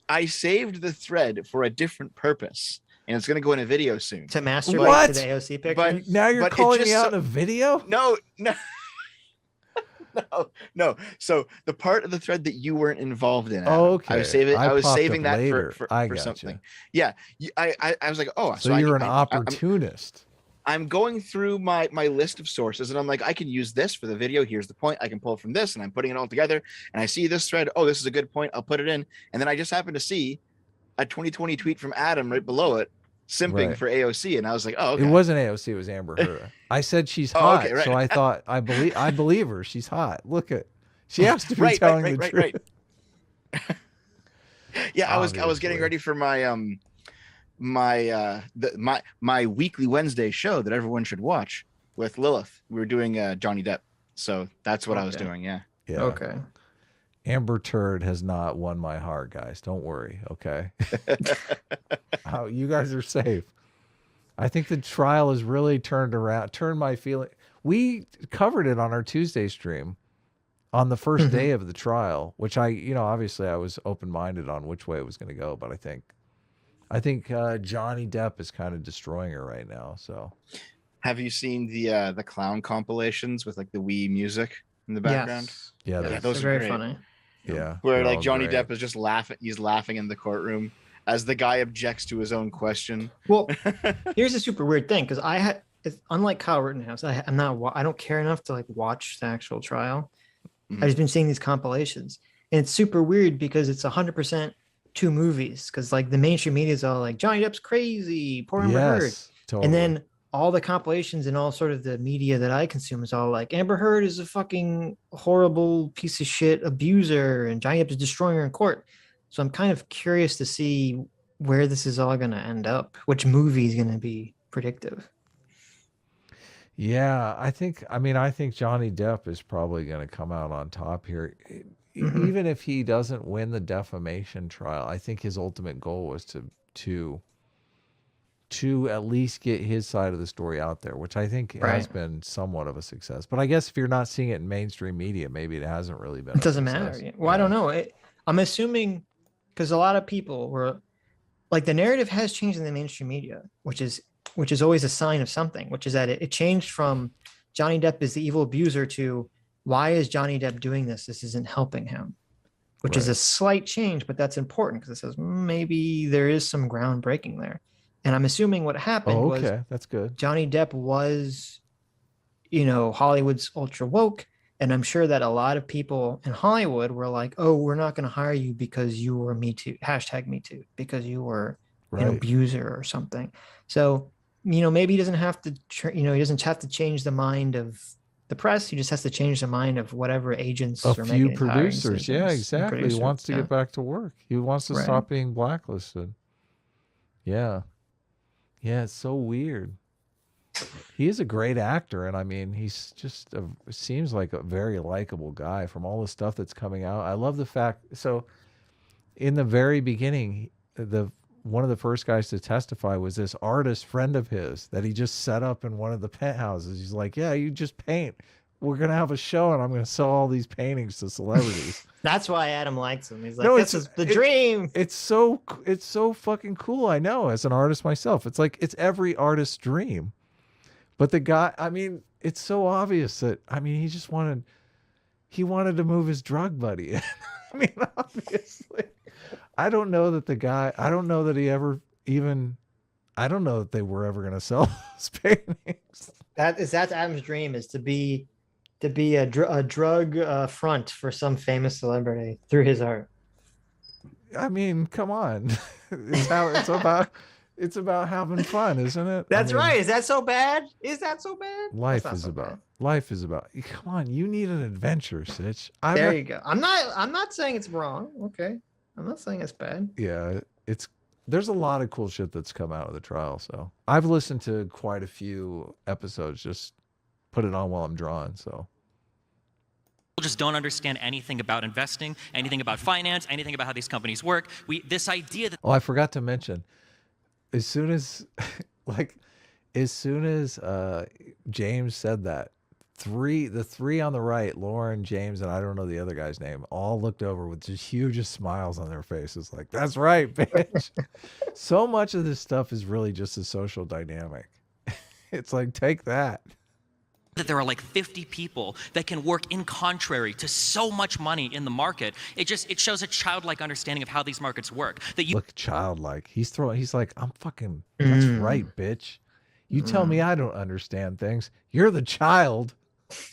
I saved the thread for a different purpose, and it's gonna go in a video soon. To masturbate What? to the AOC picture. But- Now you're but it calling just me out so- in a video? No. No. So the part of the thread that you weren't involved in, Adam, Okay. I was saving popped up that later. for I gotcha. something. Yeah, I was like, oh, So you're an opportunist. I'm going through my list of sources, and I'm like, I can use this for the video. Here's the point. I can pull from this, and I'm putting it all together. And I see this thread. Oh, this is a good point. I'll put it in. And then I just happen to see a 2020 tweet from Adam right below it, simping Right. for AOC, and I was like, oh, okay. It wasn't AOC, it was Amber Heard. I said she's Oh, hot, okay, right. so I thought I believe her. She's hot. Look at, she has to be telling the truth. Right. Yeah, I was getting Obviously. ready for my my weekly Wednesday show that everyone should watch with Lilith. We were doing Johnny Depp, so that's what I was Okay. doing. Yeah. Yeah. Okay. Amber Turd has not won my heart, guys. Don't worry. Okay. You guys are safe. I think the trial has really turned my feeling. We covered it on our Tuesday stream on the first day of the trial, which obviously I was open-minded on which way it was going to go, but I think Johnny Depp is kind of destroying her right now. So Have you seen the clown compilations with like the Wii music in the background? Yes. yeah, Yeah, they're- those They're are very great. funny. yeah. Where they're like all Johnny great. Depp is just laughing. He's laughing in the courtroom as the guy objects to his own question. Well, here's a super weird thing because unlike Kyle Rittenhouse, I don't care enough to like watch the actual trial. Mhm. I've just been seeing these compilations, and it's super weird because it's 100% two movies. Because like the mainstream media is all like Johnny Depp's crazy, poor Amber Heard, Yes, totally. and then all the compilations and all sort of the media that I consume is all like Amber Heard is a fucking horrible piece of shit abuser, and Johnny Depp is destroying her in court. So I'm kind of curious to see where this is all going to end up, which movie is going to be predictive. Yeah, I think Johnny Depp is probably going to come out on top here. Mhm. Even if he doesn't win the defamation trial, I think his ultimate goal was to at least get his side of the story out there, which I think has Right. been somewhat of a success. But I guess if you're not seeing it in mainstream media, maybe it hasn't really been. It doesn't matter. Well, I don't know. I'm assuming because a lot of people were like the narrative has changed in the mainstream media, which is always a sign of something, which is that it changed from Johnny Depp is the evil abuser to why is Johnny Depp doing this? This isn't helping him, which is a slight change, but that's important because it says maybe there is some ground breaking there. And I'm assuming what happened Oh, was okay, that's good. Johnny Depp was, Hollywood's ultra woke. And I'm sure that a lot of people in Hollywood were like, oh, we're not going to hire you because you were Me Too, #MeToo, because you were an Right. abuser or something. So, maybe he doesn't have to, he doesn't have to change the mind of the press. He just has to change the mind of whatever agents A are few making these hiring producers. Yeah, decisions. exactly. He Producers, wants to yeah. get back to work. He wants to Right. stop being blacklisted. Yeah. Yeah, it's so weird. He is a great actor, and I mean, he's just seems like a very likable guy from all the stuff that's coming out. I love the fact. So, in the very beginning, one of the first guys to testify was this artist friend of his that he just set up in one of the penthouses. He's like, "Yeah, you just paint. We're gonna have a show, and I'm gonna sell all these paintings to celebrities." That's why Adam likes him. He's like, No, this is the dream. It's so fucking cool. I know, as an artist myself, it's like it's every artist's dream. But the guy, I mean, it's so obvious that he wanted to move his drug buddy in. I mean, obviously, I don't know that they were ever going to sell those paintings. That's Adam's dream, is to be a drug front for some famous celebrity through his art. I mean, come on. It's about having fun, isn't it? That's I mean, right. Is that so bad? Is that so bad? Life That's not is so about bad. life is about. Come on, you need an adventure, Sitch. There you go. I'm not saying it's wrong. Okay. I'm not saying it's bad. Yeah, there's a lot of cool shit that's come out of the trial. So I've listened to quite a few episodes. Just put it on while I'm drawing. So just don't understand anything about investing, anything about finance, anything about how these companies work. This idea that Oh, I forgot to mention, as soon as James said that, the three on the right, Lauren, James, and I don't know the other guy's name, all looked over with just hugest smiles on their faces, like, that's right, bitch. So much of this stuff is really just a social dynamic. It's like, take that. there are like 50 people that can work in contrary to so much money in the market. It shows a childlike understanding of how these markets work. That you look childlike. He's like, I'm fucking, that's right, bitch. You tell me I don't understand things. You're the child.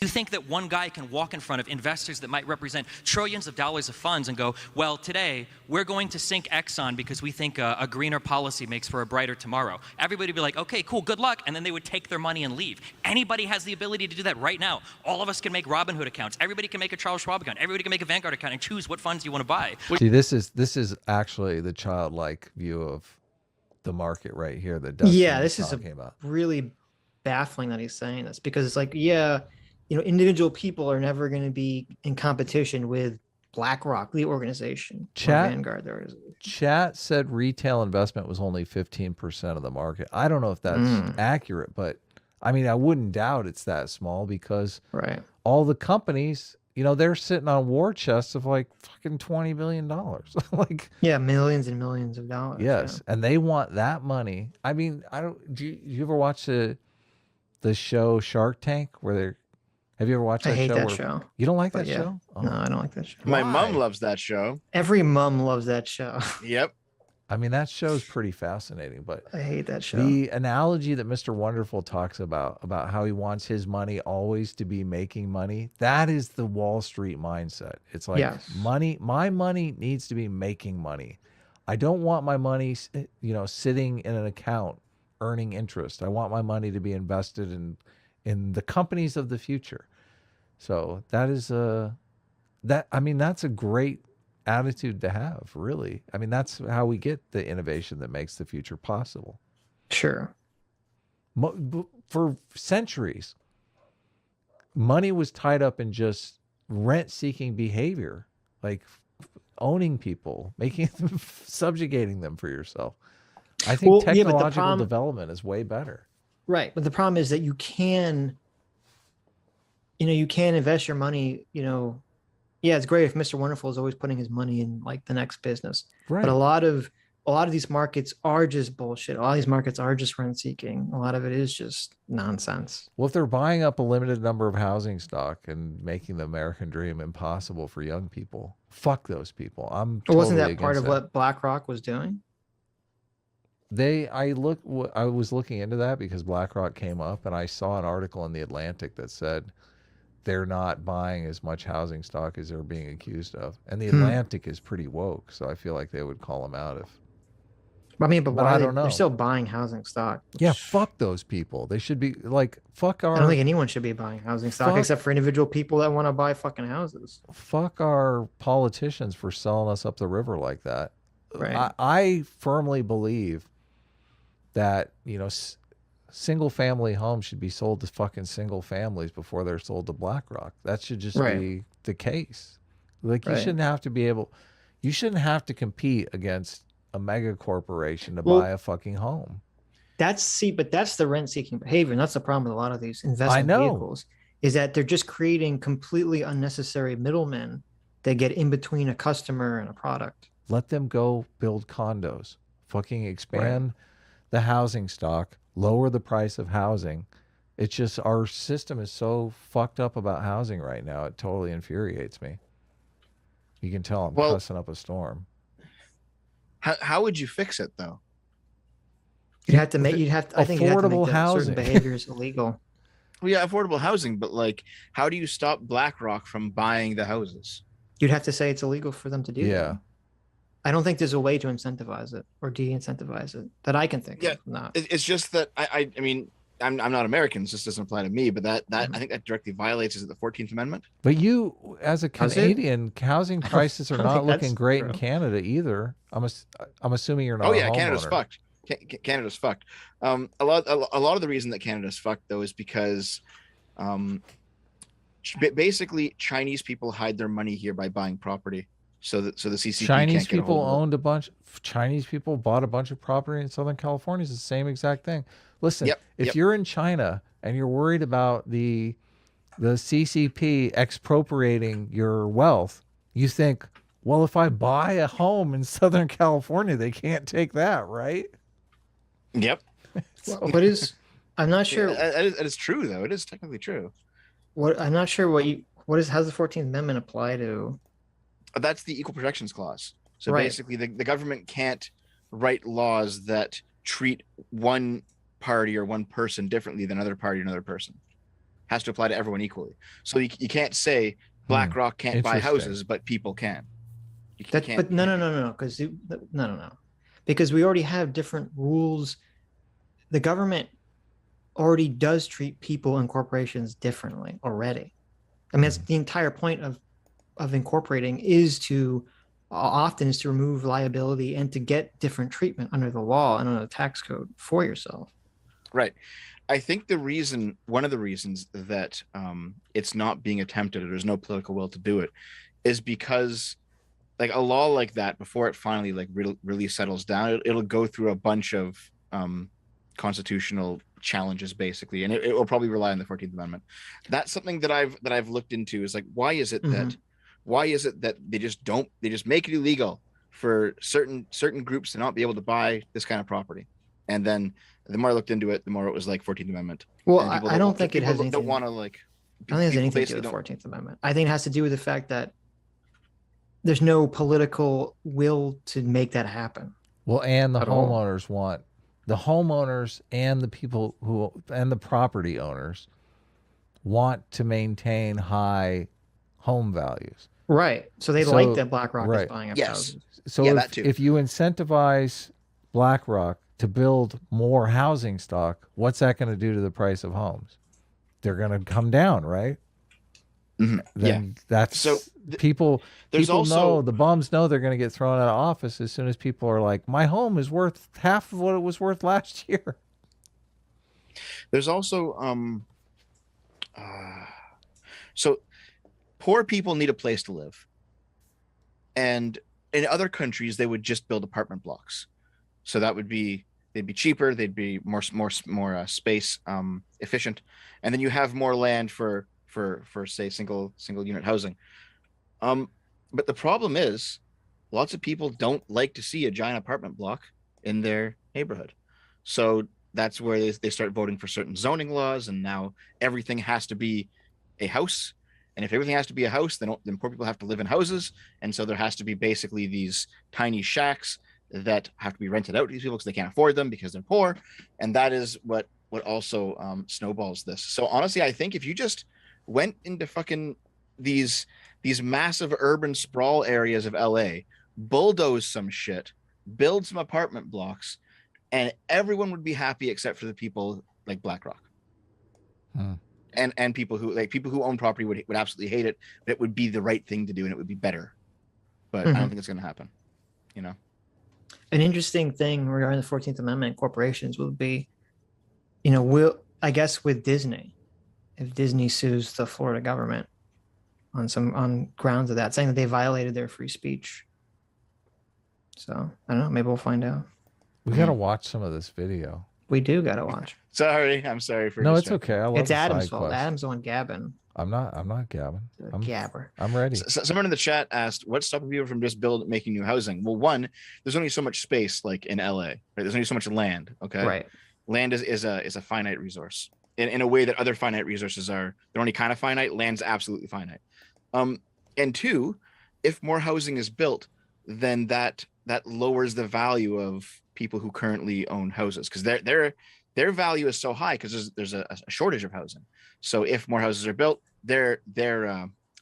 You think that one guy can walk in front of investors that might represent trillions of dollars of funds and go, well, today we're going to sink Exxon because we think a greener policy makes for a brighter tomorrow. Everybody would be like, okay, cool, good luck. And then they would take their money and leave. Anybody has the ability to do that right now. All of us can make Robinhood accounts. Everybody can make a Charles Schwab account. Everybody can make a Vanguard account and choose what funds you want to buy. See, this is actually the childlike view of the market right here. That this is really baffling that he's saying this, because it's like, yeah, you know, individual people are never going to be in competition with BlackRock, the organization, or Vanguard, the organization. Chat said retail investment was only 15% of the market. I don't know if that's accurate, but I mean, I wouldn't doubt it's that small, because all the companies, you know, they're sitting on war chests of like fucking $20 billion. Like, yeah, millions and millions of dollars. Yes. And they want that money. I mean, do you ever watch the show Shark Tank, where have you ever watched that show? I hate that show. You don't like that show? Oh. No, I don't like that show. My mom loves that show. Every mom loves that show. Yep. I mean, that show's pretty fascinating, but I hate that show. The analogy that Mr. Wonderful talks about how he wants his money always to be making money, that is the Wall Street mindset. It's like, my money needs to be making money. I don't want my money, you know, sitting in an account earning interest. I want my money to be invested in the companies of the future. So that is that's a great attitude to have, really. I mean, that's how we get the innovation that makes the future possible. Sure. For centuries, money was tied up in just rent-seeking behavior, like owning people, making them, subjugating them for yourself. I think technological development is way better. Right. But the problem is that you can invest your money, you know. Yeah, it's great if Mr. Wonderful is always putting his money in like the next business. Right. But a lot of these markets are just bullshit. A lot of these markets are just rent seeking. A lot of it is just nonsense. Well, if they're buying up a limited number of housing stock and making the American dream impossible for young people, fuck those people. Wasn't that part of what BlackRock was doing? I was looking into that because BlackRock came up, and I saw an article in the Atlantic that said they're not buying as much housing stock as they're being accused of. And the Atlantic is pretty woke, so I feel like they would call them out if. I mean, but I don't know. They're still buying housing stock. Yeah, fuck those people. They should be like, fuck our. I don't think anyone should be buying housing stock except for individual people that want to buy fucking houses. Fuck our politicians for selling us up the river like that. Right. I firmly believe that, you know, single family homes should be sold to fucking single families before they're sold to BlackRock. That should just be the case. Like, you shouldn't have to compete against a mega corporation to buy a fucking home. But that's the rent seeking behavior. And that's the problem with a lot of these investment vehicles, is that they're just creating completely unnecessary middlemen that get in between a customer and a product. Let them go build condos, fucking expand the housing stock, lower the price of housing. It's just, our system is so fucked up about housing right now. It totally infuriates me. You can tell I'm cussing up a storm. How would you fix it though? I think you'd have to make certain behaviors illegal. Well, yeah, affordable housing, but like, how do you stop BlackRock from buying the houses? You'd have to say it's illegal for them to do that. I don't think there's a way to incentivize it or de-incentivize it that I can think of. Not. It's just that I mean, I'm not American, so this doesn't apply to me, but that I think that directly violates, is it the 14th Amendment? But you, as a Canadian, housing prices are not looking great in Canada either. I'm assuming you're not. Oh yeah, Canada's fucked. Canada's fucked. A lot of the reason that Canada's fucked though is because Basically, Chinese people hide their money here by buying property, so the CCP Chinese can't get a people hold of it. owned a bunch. Chinese people bought a bunch of property in Southern California. It's the same exact thing. Listen, if you're in China and you're worried about the CCP expropriating your wealth, you think, well, if I buy a home in Southern California, they can't take that, right? Yep. What is? I'm not sure. That is true, though. It is technically true. What I'm not sure what is. How does the 14th Amendment apply to? That's the Equal Protections Clause. So Right. basically, the government can't write laws that treat one party or one person differently than another party or another person. Has to apply to everyone equally. So you can't say BlackRock can't buy houses, but people can. Can't. But no, because no, because we already have different rules. The government already does treat people and corporations differently already. I mean, that's the entire point of incorporating is to remove liability and to get different treatment under the law and under the tax code for yourself. Right. I think one of the reasons that it's not being attempted, or there's no political will to do it, is because like a law like that, before it finally like really settles down, it'll go through a bunch of constitutional challenges basically, and it will probably rely on the 14th Amendment. That's something that I've looked into, is like, why is it that they just make it illegal for certain groups to not be able to buy this kind of property? And then the more I looked into it, the more it was like 14th Amendment. Well, I don't think it has anything. Don't want to like. I don't think it has anything to do with the 14th Amendment. I think it has to do with the fact that there's no political will to make that happen. Well, and the homeowners and the people and the property owners want to maintain high home values. Right. So they like that BlackRock is buying up houses. So if you incentivize BlackRock to build more housing stock, what's that going to do to the price of homes? They're going to come down, right? Mm-hmm. Then that's so people know, the bums know they're going to get thrown out of office as soon as people are like, my home is worth half of what it was worth last year. There's also so poor people need a place to live, and in other countries they would just build apartment blocks. So they'd be cheaper, they'd be more space efficient, and then you have more land for say single unit housing. But the problem is lots of people don't like to see a giant apartment block in their neighborhood. So that's where they start voting for certain zoning laws, and now everything has to be a house. And if everything has to be a house, then poor people have to live in houses. And so there has to be basically these tiny shacks that have to be rented out to these people because they can't afford them because they're poor. And that is what also snowballs this. So honestly, I think if you just went into fucking these massive urban sprawl areas of LA, bulldoze some shit, build some apartment blocks, and everyone would be happy except for the people like BlackRock. And people who own property would absolutely hate it, but it would be the right thing to do and it would be better. But I don't think it's going to happen. You know, an interesting thing regarding the 14th Amendment, corporations would be, I guess with Disney, if Disney sues the Florida government on grounds of that, saying that they violated their free speech. So I don't know. Maybe we'll find out. We got to watch some of this video. We do got to watch. I'm sorry for. No, it's okay. I love it's Adam's fault. Adam's on gabbing. I'm not gabbing. I'm gabber. I'm ready. Someone in the chat asked, "What's stopping people from just making new housing?" Well, one, there's only so much space, like in LA. Right? There's only so much land. Okay. Right. Land is a finite resource in a way that other finite resources are. They're only kind of finite. Land's absolutely finite. And two, if more housing is built, then that lowers the value of people who currently own houses, because their value is so high because there's a shortage of housing. So if more houses are built, the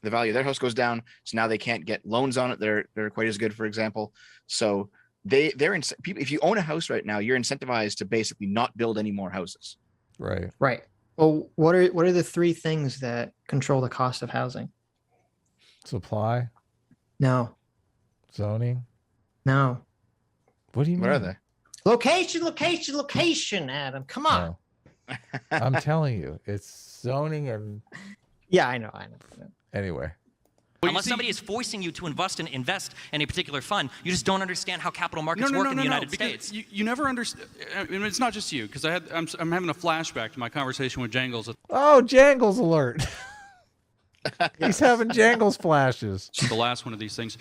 value of their house goes down. So now they can't get loans on it. They're quite as good, for example. So if you own a house right now, you're incentivized to basically not build any more houses. Right. Right. Well, what are the three things that control the cost of housing? Supply. No. Zoning. No. What do you mean? What are they? Location, Adam. Come on. No. I'm telling you, it's zoning and Yeah, I know. Anyway. Unless somebody is forcing you to invest in a particular fund, you just don't understand how capital markets work in the United States. You never understand. I mean, it's not just you, because I'm having a flashback to my conversation with Jangles. Oh, Jangles alert! He's having Jangles flashes. The last one of these things.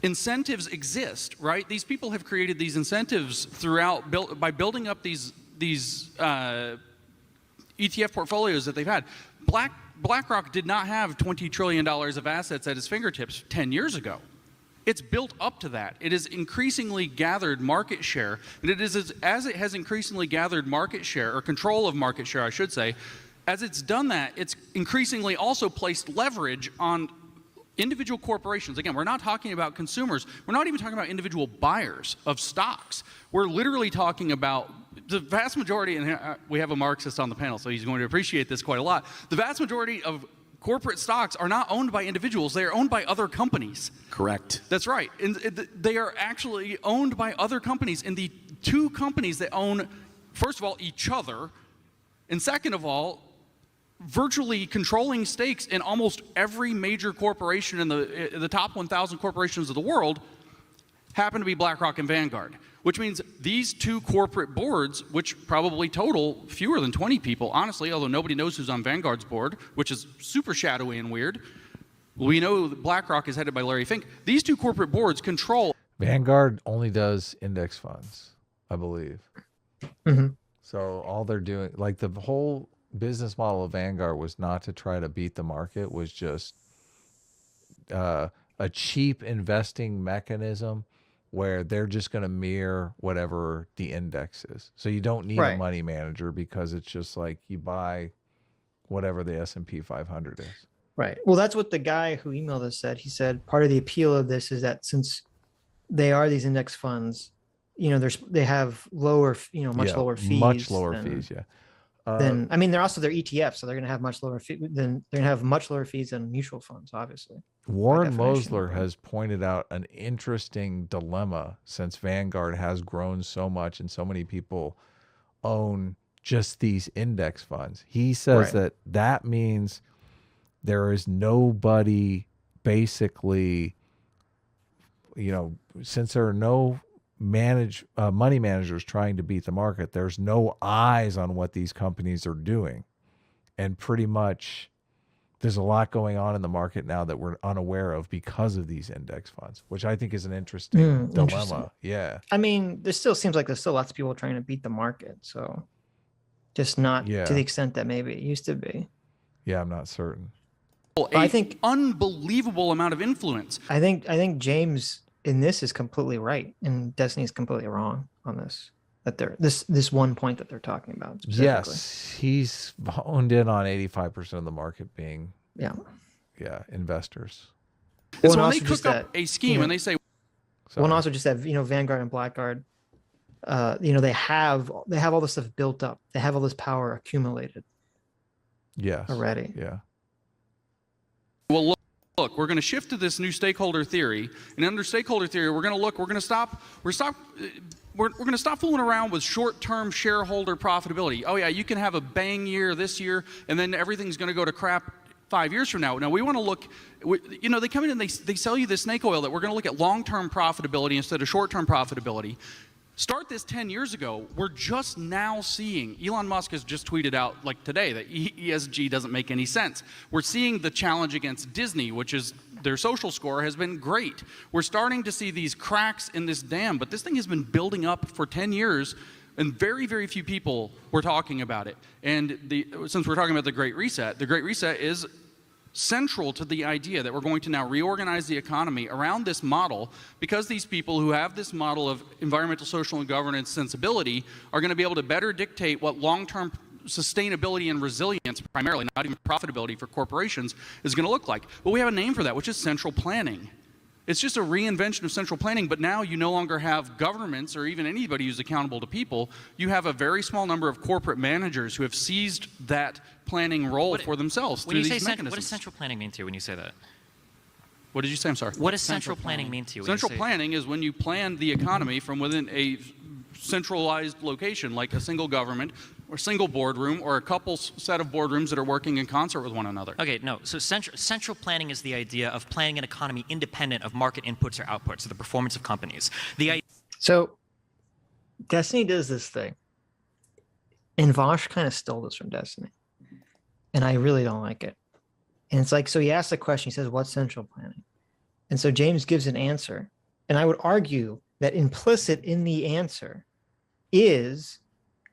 Incentives exist, right? These people have created these incentives throughout by building up these ETF portfolios that they've had. BlackRock did not have $20 trillion of assets at its fingertips 10 years ago. It's built up to that. It has increasingly gathered market share, and it is as it has increasingly gathered market share, or control of market share, I should say, as it's done that, it's increasingly also placed leverage on individual corporations. Again, we're not talking about consumers. We're not even talking about individual buyers of stocks. We're literally talking about the vast majority, and we have a Marxist on the panel, so he's going to appreciate this quite a lot. The vast majority of corporate stocks are not owned by individuals. They are owned by other companies. Correct. That's right. And they are actually owned by other companies. And the two companies that own, first of all, each other, and second of all, virtually controlling stakes in almost every major corporation in the top 1,000 corporations of the world happen to be BlackRock and Vanguard, which means these two corporate boards, which probably total fewer than 20 people, honestly, although nobody knows who's on Vanguard's board, which is super shadowy and weird. We know that BlackRock is headed by Larry Fink. These two corporate boards control. Vanguard only does index funds, I believe. Mm-hmm. So all they're doing, like the whole business model of Vanguard was not to try to beat the market, was just a cheap investing mechanism where they're just going to mirror whatever the index is. So you don't need a money manager, because it's just like you buy whatever the S&P 500 is. Right. Well, that's what the guy who emailed us said. He said part of the appeal of this is that since they are these index funds, they have lower, much lower fees. Much lower fees, yeah. Then I mean, they're ETFs, so they're going to have much lower fees than mutual funds, obviously. Warren Mosler has pointed out an interesting dilemma, since Vanguard has grown so much and so many people own just these index funds. He says that means there is nobody, basically, since there are no money managers trying to beat the market, there's no eyes on what these companies are doing, and pretty much there's a lot going on in the market now that we're unaware of because of these index funds, which I think is an interesting dilemma. Yeah, I mean, there still seems like there's still lots of people trying to beat the market, so just not to the extent that maybe it used to be. Yeah, I'm not certain. I think unbelievable amount of influence. I think James in this is completely right, and Destiny is completely wrong on this. That they're this one point that they're talking about specifically. Yes, he's honed in on 85% of the market being investors. And so when they cook up a scheme and they say, and also just that Vanguard and Blackguard, they have all this stuff built up. They have all this power accumulated. Yes, already. Yeah. Well, look, we're going to shift to this new stakeholder theory, and under stakeholder theory, we're going to stop fooling around with short-term shareholder profitability. Oh yeah, you can have a bang year this year, and then everything's going to go to crap 5 years from now. Now we want to look. They come in and they sell you this snake oil that we're going to look at long-term profitability instead of short-term profitability. Start this 10 years ago. We're just now seeing, Elon Musk has just tweeted out like today that ESG doesn't make any sense. We're seeing the challenge against Disney, which is their social score has been great. We're starting to see these cracks in this dam, but this thing has been building up for 10 years, and very, very few people were talking about it. And since we're talking about the Great Reset is central to the idea that we're going to now reorganize the economy around this model, because these people who have this model of environmental, social, and governance sensibility are going to be able to better dictate what long-term sustainability and resilience, primarily, not even profitability for corporations, is going to look like. But we have a name for that, which is central planning. It's just a reinvention of central planning, but now you no longer have governments or even anybody who's accountable to people. You have a very small number of corporate managers who have seized that planning role for themselves through these mechanisms. What does central planning mean to you when you say that? What did you say? I'm sorry. What does central planning mean to you? Central planning is when you plan the economy from within a centralized location, like a single government or single boardroom, or a couple set of boardrooms that are working in concert with one another. Okay, no. So central planning is the idea of planning an economy independent of market inputs or outputs, so the performance of companies. So Destiny does this thing, and Vosh kind of stole this from Destiny, and I really don't like it. And it's like, so he asks a question, he says, what's central planning? And so James gives an answer, and I would argue that implicit in the answer is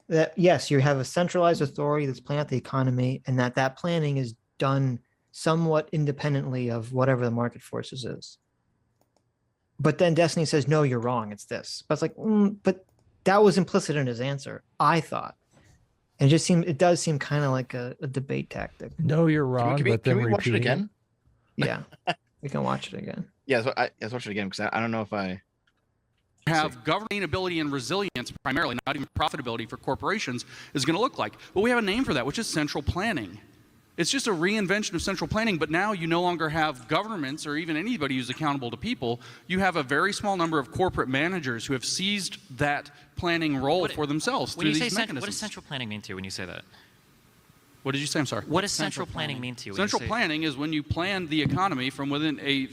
that, yes, you have a centralized authority that's planning out the economy, and that planning is done somewhat independently of whatever the market forces is. But then Destiny says, no, you're wrong. It's this. But it's like, but that was implicit in his answer, I thought. And it does seem kind of like a debate tactic. No, you're wrong. Can we watch it again? Yeah, we can watch it again. Yeah, so let's watch it again, because I don't know if I have governability and resilience primarily, not even profitability for corporations, is going to look like. But we have a name for that, which is central planning. It's just a reinvention of central planning, but now you no longer have governments or even anybody who's accountable to people. You have a very small number of corporate managers who have seized that planning role for themselves through these mechanisms. What does central planning mean to you when you say that? What did you say? I'm sorry. What does central planning mean to you? Central planning is when you plan the economy from within a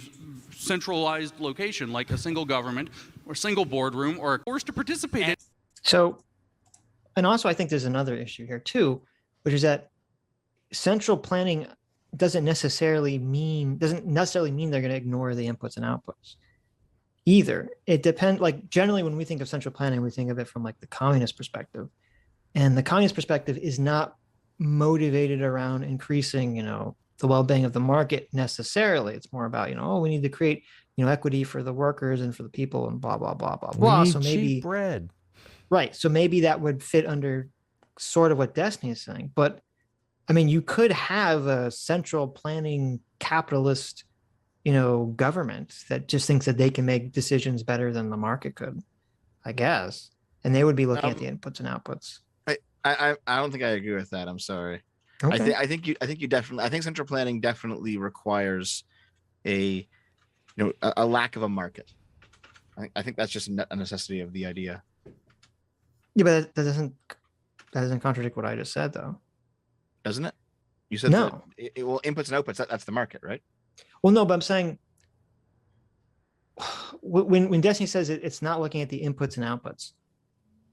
centralized location, like a single government or single boardroom or a course to participate in. So, and also I think there's another issue here too, which is that central planning doesn't necessarily mean they're going to ignore the inputs and outputs either. It depends, like generally when we think of central planning, we think of it from like the communist perspective, and the communist perspective is not motivated around increasing, the well-being of the market necessarily. It's more about, we need to create, equity for the workers and for the people and blah, blah, blah, blah, blah. We need so maybe cheap bread. Right. So maybe that would fit under sort of what Destiny is saying. But I mean, you could have a central planning capitalist, government that just thinks that they can make decisions better than the market could, I guess. And they would be looking at the inputs and outputs. I don't think I agree with that. I'm sorry. Okay. I think central planning definitely requires a lack of a market. I think that's just a necessity of the idea. Yeah, but that doesn't contradict what I just said, though. Doesn't it? You said no. Well, inputs and outputs, that's the market, right? Well, no, but I'm saying when Destiny says it's not looking at the inputs and outputs,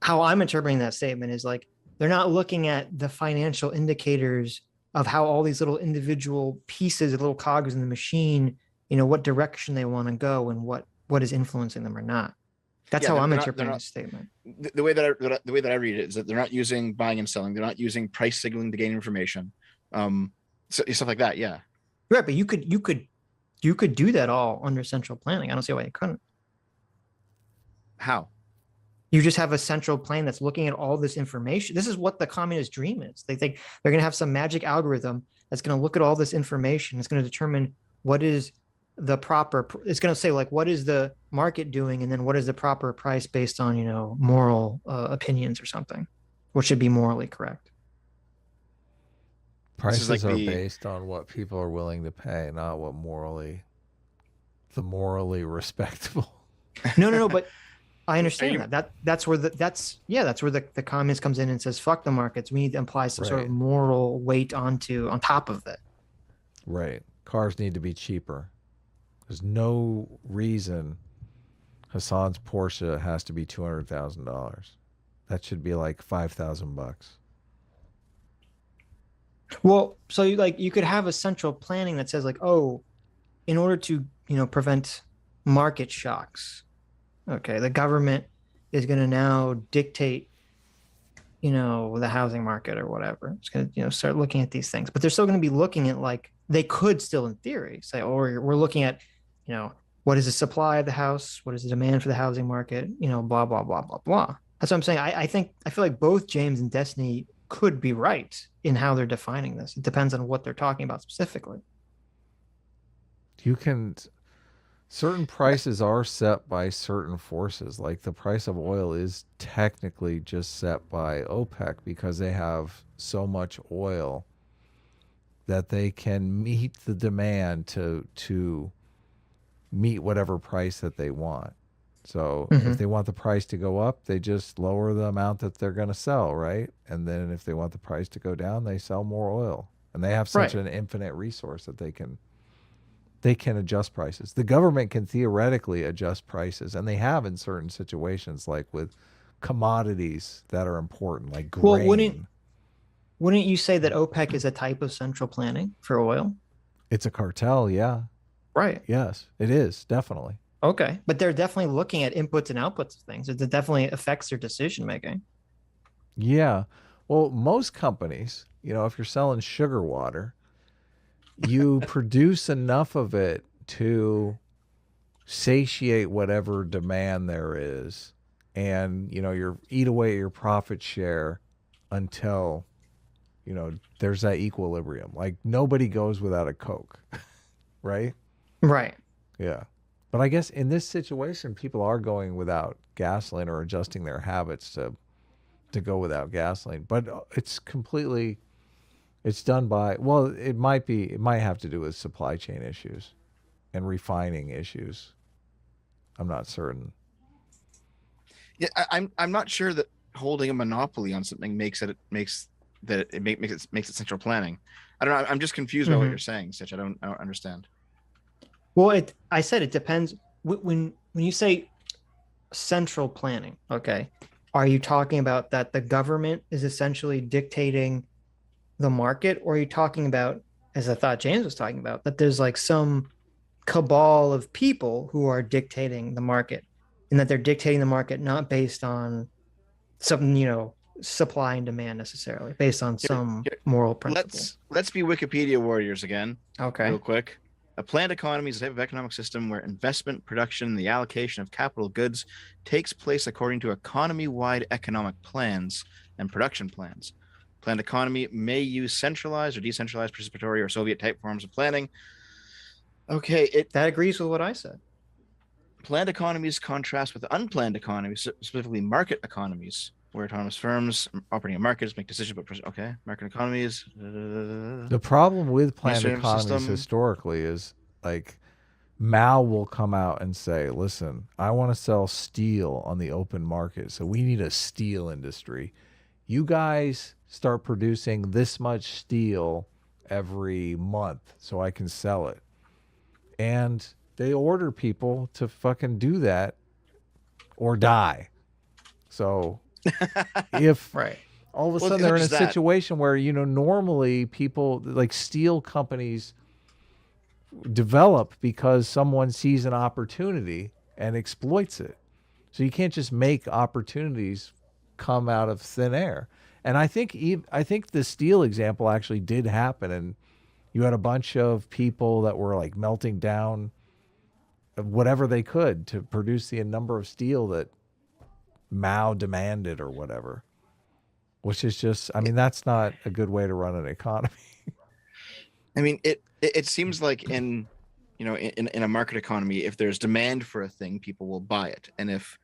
how I'm interpreting that statement is like they're not looking at the financial indicators of how all these little individual pieces, little cogs in the machine, what direction they want to go and what is influencing them or not. That's how I'm interpreting this statement. The way that I read it is that they're not using buying and selling. They're not using price signaling to gain information. So stuff like that. Yeah. Right. But you could do that all under central planning. I don't see why you couldn't. How? You just have a central plan that's looking at all this information. This is what the communist dream is. They think they're going to have some magic algorithm that's going to look at all this information. It's going to determine what is the proper, it's going to say like, what is the market doing? And then what is the proper price based on, moral opinions or something, what should be morally correct. Prices are based on what people are willing to pay, not what morally respectable. No, but I understand that's where the communist comes in and says, fuck the markets. We need to apply some sort of moral weight on top of it. Right. Cars need to be cheaper. There's no reason Hassan's Porsche has to be $200,000. That should be like $5,000. Well, so you could have a central planning that says like, oh, in order to, prevent market shocks, okay, the government is going to now dictate, the housing market or whatever. It's going to, start looking at these things, but they're still going to be looking at like, they could still in theory say, oh, we're looking at, what is the supply of the house? What is the demand for the housing market? Blah, blah, blah, blah, blah. That's what I'm saying. I feel like both James and Destiny could be right in how they're defining this. It depends on what they're talking about specifically. Certain prices are set by certain forces. Like the price of oil is technically just set by OPEC because they have so much oil that they can meet the demand to meet whatever price that they want. So Mhm. if they want the price to go up, they just lower the amount that they're going to sell, right? And then if they want the price to go down, they sell more oil. And they have such Right. an infinite resource that they can adjust prices. The government can theoretically adjust prices, and they have in certain situations, like with commodities that are important, like Well, grain. wouldn't you say that OPEC is a type of central planning for oil? It's a cartel, yeah. Right. Yes, it is, definitely. Okay. But they're definitely looking at inputs and outputs of things. It definitely affects their decision making. Yeah. Well, most companies, if you're selling sugar water, you produce enough of it to satiate whatever demand there is. And, you eat away at your profit share until, there's that equilibrium. Like nobody goes without a Coke, right? Right. Yeah. But I guess in this situation, people are going without gasoline or adjusting their habits to go without gasoline. But it's done by, well, it might have to do with supply chain issues and refining issues. I'm not certain. Yeah, I'm not sure that holding a monopoly on something makes it central planning. I don't know. I'm just confused by what you're saying, Sitch. I don't understand. Well, I said it depends. When you say central planning, okay, are you talking about that the government is essentially dictating the market, or are you talking about, as I thought James was talking about, that there's like some cabal of people who are dictating the market, and that they're dictating the market not based on some, supply and demand necessarily, based on some moral principle? Let's be Wikipedia warriors again. Okay. Real quick. A planned economy is a type of economic system where investment, production, and the allocation of capital goods takes place according to economy-wide economic plans and production plans. Planned economy may use centralized or decentralized participatory or Soviet-type forms of planning. Okay, that agrees with what I said. Planned economies contrast with unplanned economies, specifically market economies, where autonomous firms operating in markets make decisions about market economies. The problem with planned economies historically is like Mao will come out and say, listen, I want to sell steel on the open market, so we need a steel industry. You guys start producing this much steel every month so I can sell it. And they order people to fucking do that or die. So if all of a sudden they're in a situation where, normally people like steel companies develop because someone sees an opportunity and exploits it. So you can't just make opportunities come out of thin air. And I think the steel example actually did happen, and you had a bunch of people that were like melting down whatever they could to produce the number of steel that Mao demanded or whatever, which is just, that's not a good way to run an economy. It seems like in a market economy, if there's demand for a thing, people will buy it. And if,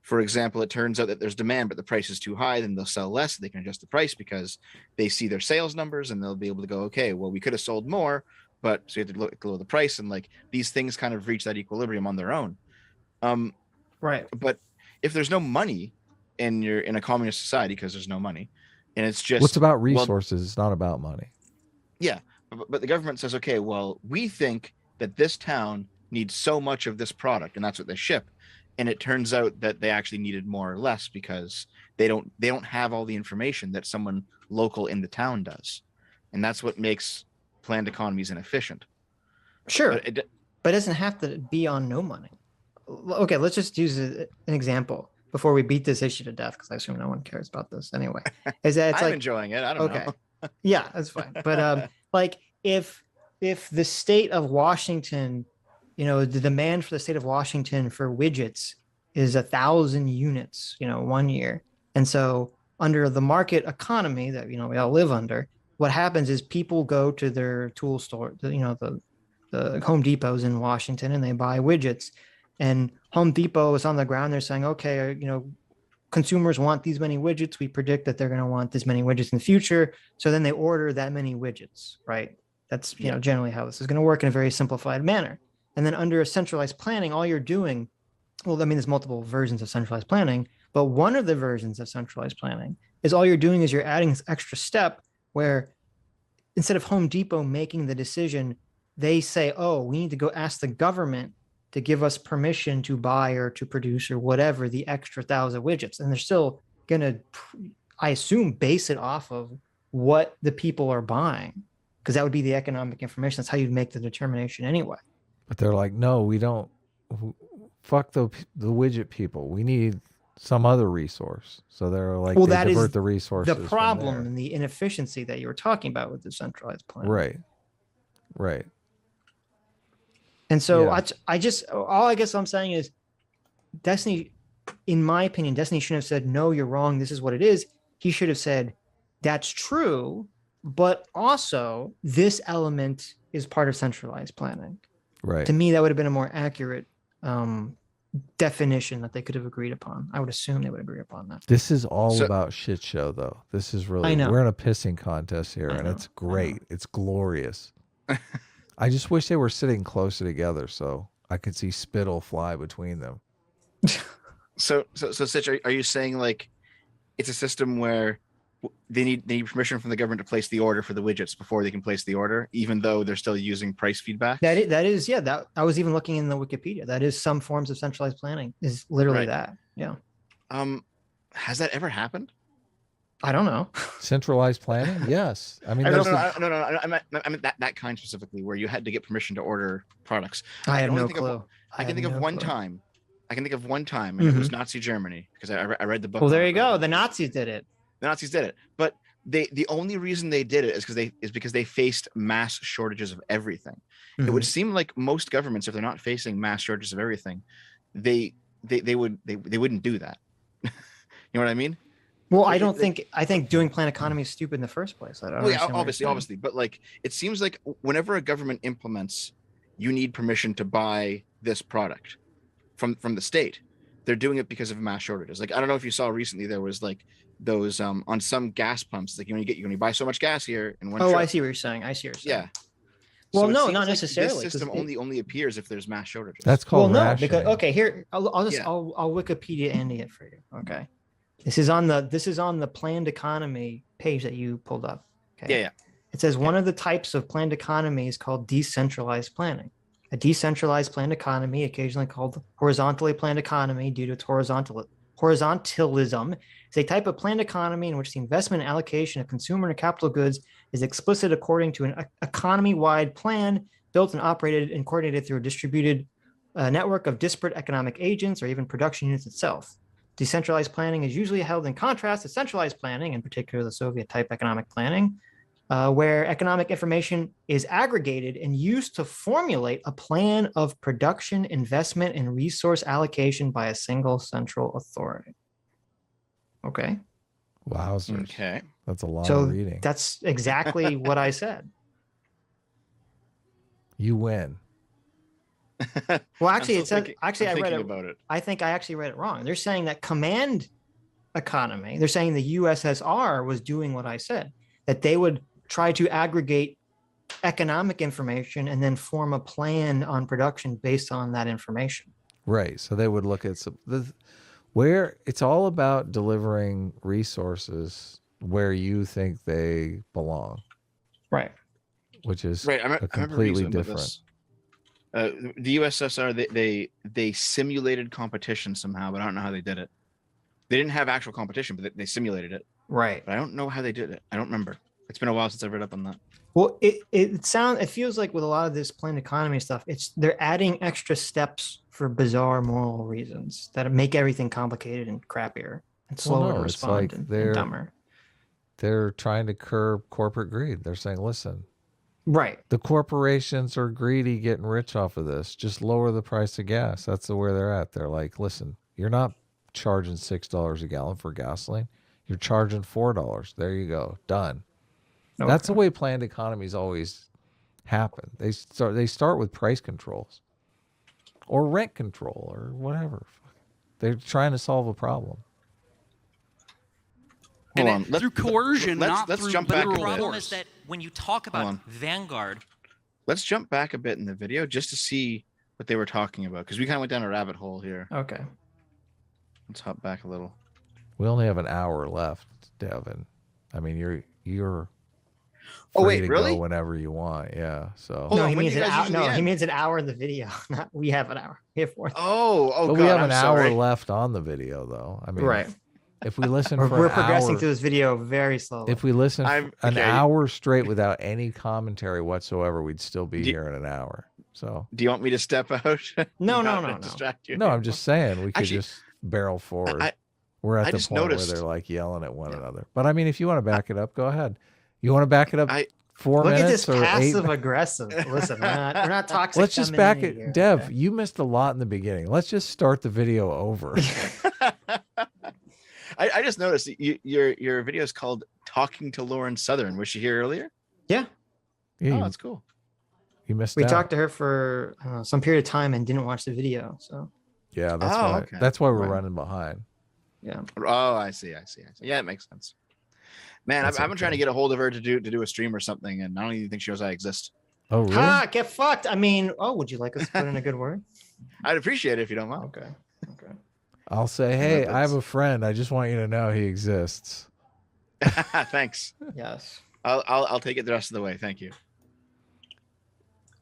for example, it turns out that there's demand, but the price is too high, then they'll sell less. They can adjust the price because they see their sales numbers, and they'll be able to go, okay, well, we could have sold more, but so you have to lower the price. And like these things kind of reach that equilibrium on their own. Right. But if there's no money in a communist society, because there's no money, and it's just what's about resources, it's not about money. Yeah. But the government says, okay, well, we think that this town needs so much of this product, and that's what they ship. And it turns out that they actually needed more or less because they don't have all the information that someone local in the town does. And that's what makes planned economies inefficient. Sure. But it doesn't have to be on no money. Okay, let's just use an example before we beat this issue to death, because I assume no one cares about this anyway. Is that it's I'm enjoying it. I don't know. Yeah, that's fine. But like if the state of Washington, the demand for the state of Washington for widgets is 1,000 units, 1 year. And so under the market economy that, we all live under, what happens is people go to their tool store, the Home Depots in Washington, and they buy widgets. And Home Depot is on the ground. They're saying, okay, consumers want these many widgets. We predict that they're going to want this many widgets in the future. So then they order that many widgets, right? That's, generally how this is going to work in a very simplified manner. And then under a centralized planning, all you're doing well, I mean, there's multiple versions of centralized planning, but one of the versions of centralized planning is all you're doing is you're adding this extra step where instead of Home Depot making the decision, they say, oh, we need to go ask the government to give us permission to buy or to produce or whatever the extra 1,000 widgets. And they're still going to, I assume, base it off of what the people are buying, because that would be the economic information. That's how you'd make the determination anyway. But they're like, no, we don't. Fuck the widget people. We need some other resource. So they're like, well, they that divert is the resources. the problem and the inefficiency that you were talking about with the centralized plan. Right. Right. And so Yeah. I just, all I guess I'm saying is Destiny, in my opinion, Destiny shouldn't have said, no, you're wrong. This is what it is. He should have said, that's true, but also this element is part of centralized planning. Right. To me, that would have been a more accurate definition that they could have agreed upon. I would assume they would agree upon that. This is all about shit show, though. This is really, I know. we're in a pissing contest here, and it's great. It's glorious. I just wish they were sitting closer together so I could see spittle fly between them. So Sitch, are you saying like it's a system where they need permission from the government to place the order for the widgets before they can place the order, even though they're still using price feedback? That is, yeah. That I was even looking in the Wikipedia. That is some forms of centralized planning. Is literally Right. that. Yeah. Has that ever happened? I don't know. Centralized planning? Yes. I mean, No, that's I meant that kind specifically, where you had to get permission to order products. I have can only no think of- clue. I can think of have one no clue. time. and it was Nazi Germany, because I read the book. Well, on there it. you go. The Nazis did it. The Nazis did it, but the only reason they did it is because they faced mass shortages of everything. It would seem like most governments, if they're not facing mass shortages of everything, they wouldn't do that. You know what I mean? Well, I think doing planned economy is stupid in the first place. I don't Well, yeah, understand what you're saying. obviously, but like it seems like whenever a government implements, you need permission to buy this product from the state. They're doing it because of mass shortages. Like I don't know if you saw recently, there was like those on some gas pumps, like you only buy so much gas here in one. Oh, trip. I see what you're saying. Yeah. Well, So it no, seems not like necessarily. This 'cause system only appears if there's mass shortages. That's well, called no, rationing. because okay, here I'll Yeah. Wikipedia Andy it for you. Okay, this is on the planned economy page that you pulled up. Okay. Yeah. It says one of the types of planned economy is called decentralized planning. A decentralized planned economy, occasionally called horizontally planned economy due to its horizontalism, is a type of planned economy in which the investment and allocation of consumer and capital goods is explicit according to an economy-wide plan built and operated and coordinated through a distributed network of disparate economic agents or even production units itself. Decentralized planning is usually held in contrast to centralized planning, in particular the Soviet-type economic planning, where economic information is aggregated and used to formulate a plan of production, investment, and resource allocation by a single central authority. Okay. Wowzers. Okay. That's a lot So of reading. that's exactly what I said. You win. Well, actually, I'm it still says, thinking- actually, I'm I read thinking it. about it. I think I actually read it wrong. They're saying that command economy, they're saying the USSR was doing what I said, that they would try to aggregate economic information and then form a plan on production based on that information. Right. So they would look at where it's all about delivering resources where you think they belong, Right. which is Right. I remember completely reading about different. this. The USSR, they simulated competition somehow, but I don't know how they did it. They didn't have actual competition, but they simulated it. Right. But I don't know how they did it. I don't remember. It's been a while since I've read up on that. Well, it feels like with a lot of this planned economy stuff, they're adding extra steps for bizarre moral reasons that make everything complicated and crappier and slower to no, it's respond like and they're- dumber. They're trying to curb corporate greed. They're saying, listen, Right. the corporations are greedy getting rich off of this. Just lower the price of gas. That's where they're at. They're like, listen, you're not charging $6 a gallon for gasoline. You're charging $4. There you go. Done. That's the way planned economies always happen. They start with price controls or rent control or whatever. They're trying to solve a problem. Hold on. Through coercion, not let's through jump But back the a literal bit. problem force. is that when you talk Hold about on. Vanguard, Let's jump back a bit in the video just to see what they were talking about, because we kind of went down a rabbit hole here. Okay. Let's hop back a little. We only have an hour left, Devin. I mean, you're Oh, wait, free to really? go whenever you want. Yeah. So. Hold No, on, he when means do you an guys hour. usually No, he end? means an hour in the video. Not we have an hour. We have 4. Oh, But God, we have I'm an hour sorry. left on the video, though. I mean, Right. if we listen We're, for we're an progressing hour, through this video very slowly. if we listen I'm- an okay. hour straight without any commentary whatsoever, we'd still be Do- here in an hour. So Do you want me to step out? No, Not no, to no. Distract you. no, I'm just saying we could Actually, just barrel forward. I- We're at I the just point noticed- where they're like yelling at one another. But I mean, if you want to back it up, go ahead. You want to back it up I- 4 Look at minutes this or 8? passive aggressive. Listen, we're not toxic. Let's just back it. femininity here, Dev, okay? you missed a lot in the beginning. Let's just start the video over. I just noticed that your video is called "Talking to Lauren Southern." Was she here earlier? Yeah, Yeah, Oh, you, that's cool. you missed we out. talked to her for some period of time and didn't watch the video. So Yeah, that's Oh, why. okay. That's why we're Right. running behind. yeah, Oh, I see. Yeah, it makes sense. Man, That's I've been trying to okay. get a hold of her to do a stream or something, and I don't even think she knows I exist. Oh, really? ha, get fucked. I mean, would you like us to put in a good word? I'd appreciate it if you don't mind. Okay, okay. I'll say, hey, I have that's- a friend. I just want you to know he exists. Thanks. Yes. I'll take it the rest of the way. Thank you.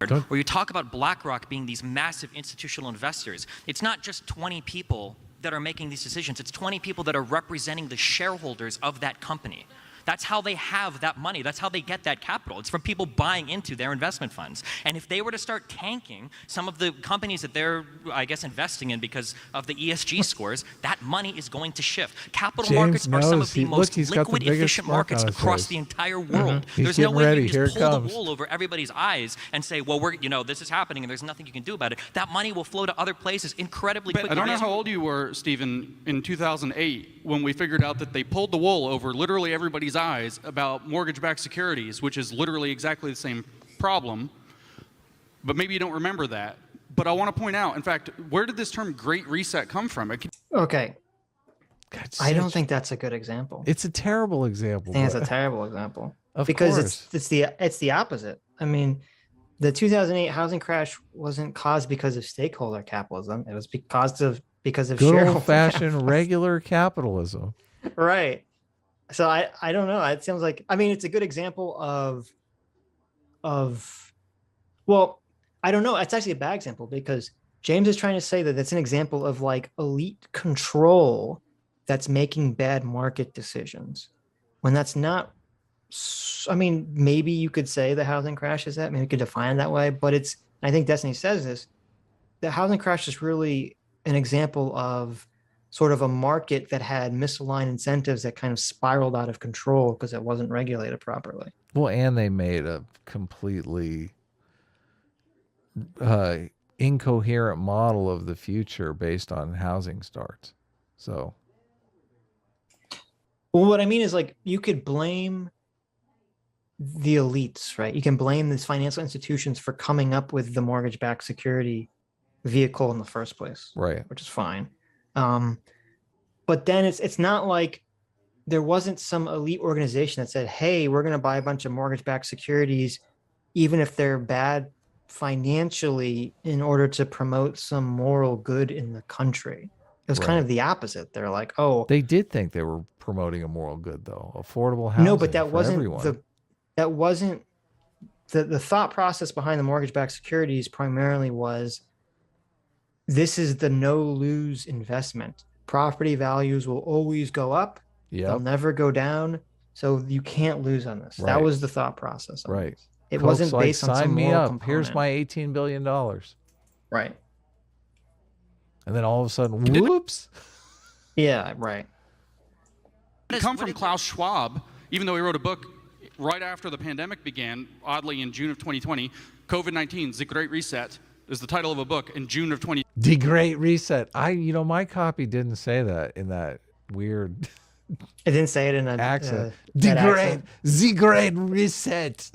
Don't- where you talk about BlackRock being these massive institutional investors. It's not just 20 people that are making these decisions. It's 20 people that are representing the shareholders of that company. That's how they have that money. That's how they get that capital. It's from people buying into their investment funds. And if they were to start tanking some of the companies that they're, I guess, investing in because of the ESG scores, that money is going to shift. Capital James markets are some knows. of the Look, most he's got the liquid, biggest efficient smirk markets on his across face. the entire world. He's There's no getting way ready. you can Here just it pull comes. the wool over everybody's eyes and say, well, this is happening and there's nothing you can do about it. That money will flow to other places incredibly quickly. I don't know how old you were, Stephen, in 2008 when we figured out that they pulled the wool over literally everybody's eyes about mortgage-backed securities, which is literally exactly the same problem. But maybe you don't remember that. But I want to point out, in fact, where did this term Great Reset come from? Okay. God, I don't Sitch, think that's a good example. it's a terrible example. I think it's but- a terrible example Of because course. it's the opposite. I mean, the 2008 housing crash wasn't caused because of stakeholder capitalism. It was because of good shareholder old-fashioned capitalism. regular capitalism. Right. So I don't know. It sounds like, I mean, it's a good example of well, I don't know. It's actually a bad example because James is trying to say that it's an example of like elite control that's making bad market decisions when that's not. I mean, maybe you could say the housing crash is that. Maybe you could define it that way, but it's. I think Destiny says this. The housing crash is really an example of sort of a market that had misaligned incentives that kind of spiraled out of control because it wasn't regulated properly. Well, and they made a completely incoherent model of the future based on housing starts. So, Well, what I mean is like you could blame the elites, right? You can blame these financial institutions for coming up with the mortgage-backed security vehicle in the first place, right. which is fine. But then it's not like there wasn't some elite organization that said, hey, we're going to buy a bunch of mortgage-backed securities, even if they're bad financially, in order to promote some moral good in the country. It was kind Right. of the opposite. They're like, oh, They did think they were promoting a moral good, though. Affordable housing. no, but that for wasn't everyone. that wasn't the thought process behind the mortgage-backed securities primarily was this is the no lose investment. Property values will always go up. They'll Yep. never go down. So you can't lose on this. That Right. was the thought process. on Right. this. It Folks wasn't like, based on sign some me moral up. component. Here's my $18 billion. right. And then all of a sudden, whoops. Yeah, right. Come from Klaus Schwab, even though he wrote a book right after the pandemic began, oddly in June of 2020, COVID-19, The Great Reset, is the title of a book in June of 2020. The Great Reset. My copy didn't say that in that weird It didn't say it in an accent. that accent. The Great Reset.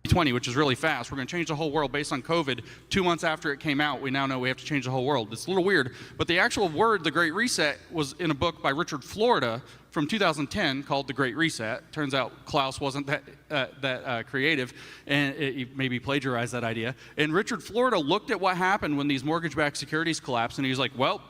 2020, which is really fast. We're going to change the whole world based on COVID. 2 months after it came out, we now know we have to change the whole world. It's a little weird, but the actual word, the Great Reset, was in a book by Richard Florida from 2010 called The Great Reset. Turns out Klaus wasn't that creative, and he maybe plagiarized that idea. And Richard Florida looked at what happened when these mortgage-backed securities collapsed, and he was like, well,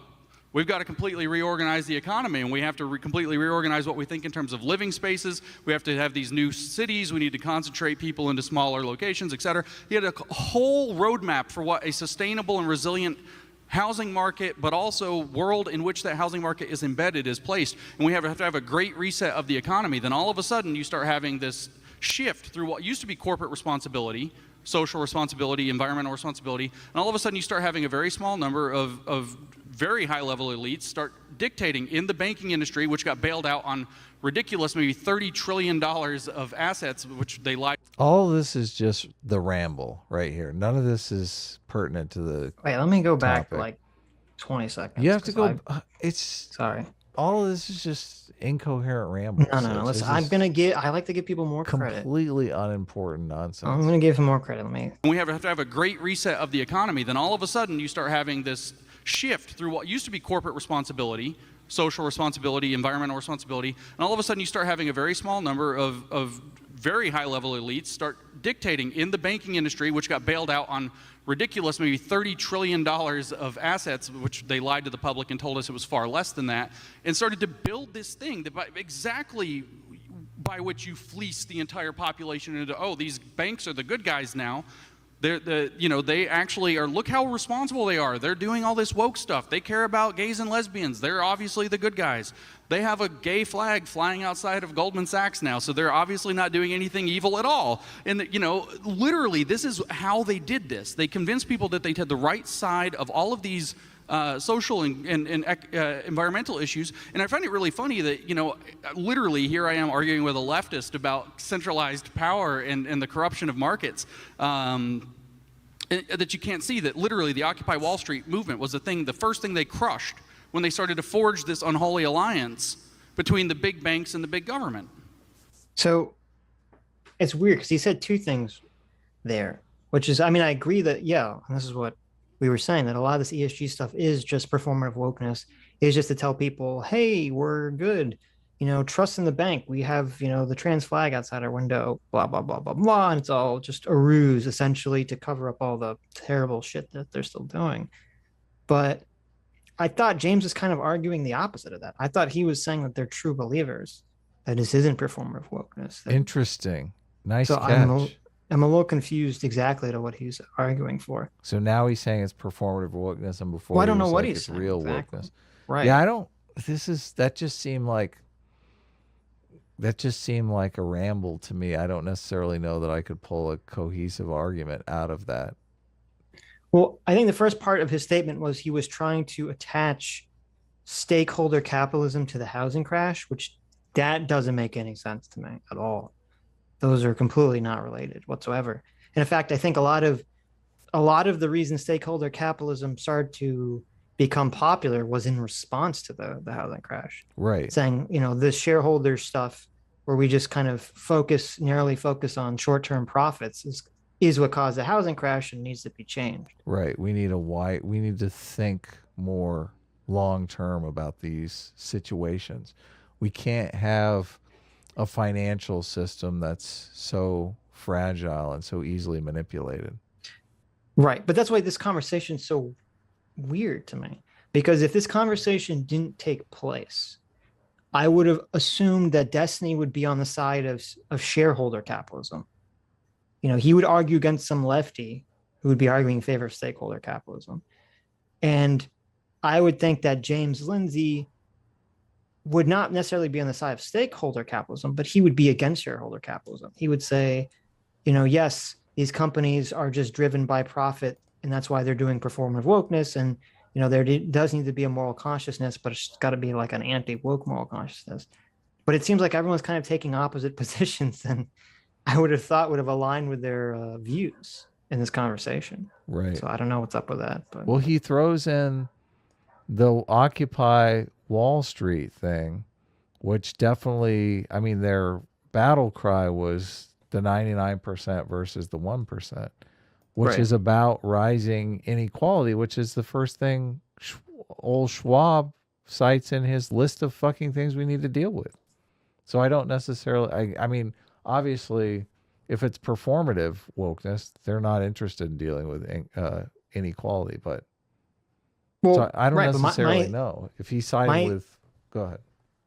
we've got to completely reorganize the economy, and we have to completely reorganize what we think in terms of living spaces. We have to have these new cities. We need to concentrate people into smaller locations, et cetera. He had a whole roadmap for what a sustainable and resilient housing market, but also world in which that housing market is embedded, is placed. And we have to have a great reset of the economy. Then all of a sudden, you start having this shift through what used to be corporate responsibility, social responsibility, environmental responsibility, and all of a sudden you start having a very small number of very high-level elites start dictating in the banking industry, which got bailed out on ridiculous, maybe $30 trillion of assets, which they lied. All this is just the ramble right here. None of this is pertinent to the Wait, let me go back topic. like 20 seconds. You have to 'cause go. It's Sorry. all of this is just incoherent ramble. No. Listen, I like to give people more credit. Completely unimportant I'm nonsense. gonna give him more credit. Let me. When we have to have a great reset of the economy, then all of a sudden you start having this shift through what used to be corporate responsibility, social responsibility, environmental responsibility, and all of a sudden you start having a very small number of very high-level elites start dictating in the banking industry, which got bailed out on ridiculous, maybe $30 trillion of assets, which they lied to the public and told us it was far less than that, and started to build this thing that exactly by which you fleece the entire population into, oh, these banks are the good guys now. They actually are, look how responsible they are. They're doing all this woke stuff. They care about gays and lesbians. They're obviously the good guys. They have a gay flag flying outside of Goldman Sachs now, so they're obviously not doing anything evil at all. And, literally, this is how they did this. They convinced people that they had the right side of all of these social and environmental issues. And I find it really funny that, literally here I am arguing with a leftist about centralized power and the corruption of markets. That you can't see that literally the Occupy Wall Street movement was the first thing they crushed when they started to forge this unholy alliance between the big banks and the big government. So it's weird because he said two things there, which is, I mean, I agree that, yeah, and this is what we were saying, that a lot of this ESG stuff is just performative wokeness, is just to tell people, hey, we're good, trust in the bank. We have, the trans flag outside our window, blah, blah, blah, blah, blah. And it's all just a ruse, essentially, to cover up all the terrible shit that they're still doing. But I thought James was kind of arguing the opposite of that. I thought he was saying that they're true believers, that this isn't performative wokeness. Interesting. Nice so catch. I'm a little confused exactly to what he's arguing for. So now he's saying it's performative wokeness, and before I don't know what he's saying. Real Exactly. wokeness. Right. Yeah, that just seemed like a ramble to me. I don't necessarily know that I could pull a cohesive argument out of that. Well, I think the first part of his statement was he was trying to attach stakeholder capitalism to the housing crash, which that doesn't make any sense to me at all. Those are completely not related whatsoever. And in fact, I think a lot of the reason stakeholder capitalism started to become popular was in response to the housing crash. Right. Saying, the shareholder stuff where we just kind of narrowly focus on short-term profits is what caused the housing crash and needs to be changed. Right. We need to think more long-term about these situations. We can't have a financial system that's so fragile and so easily manipulated. Right. But that's why this conversation is so weird to me, because if this conversation didn't take place, I would have assumed that Destiny would be on the side of shareholder capitalism. He would argue against some lefty who would be arguing in favor of stakeholder capitalism. And I would think that James Lindsay would not necessarily be on the side of stakeholder capitalism, but he would be against shareholder capitalism. He would say, yes, these companies are just driven by profit, and that's why they're doing performative wokeness. And, there does need to be a moral consciousness, but it's got to be like an anti-woke moral consciousness. But it seems like everyone's kind of taking opposite positions than I would have thought would have aligned with their views in this conversation. Right. So I don't know what's up with that. But Well, he throws in the Occupy Wall Street thing, which definitely, their battle cry was the 99% versus the 1%, which Right. is about rising inequality, which is the first thing old Schwab cites in his list of fucking things we need to deal with. So I don't necessarily, I mean, obviously, if it's performative wokeness, they're not interested in dealing with inequality. But so I don't right, but necessarily know if he's siding my- with. Go ahead.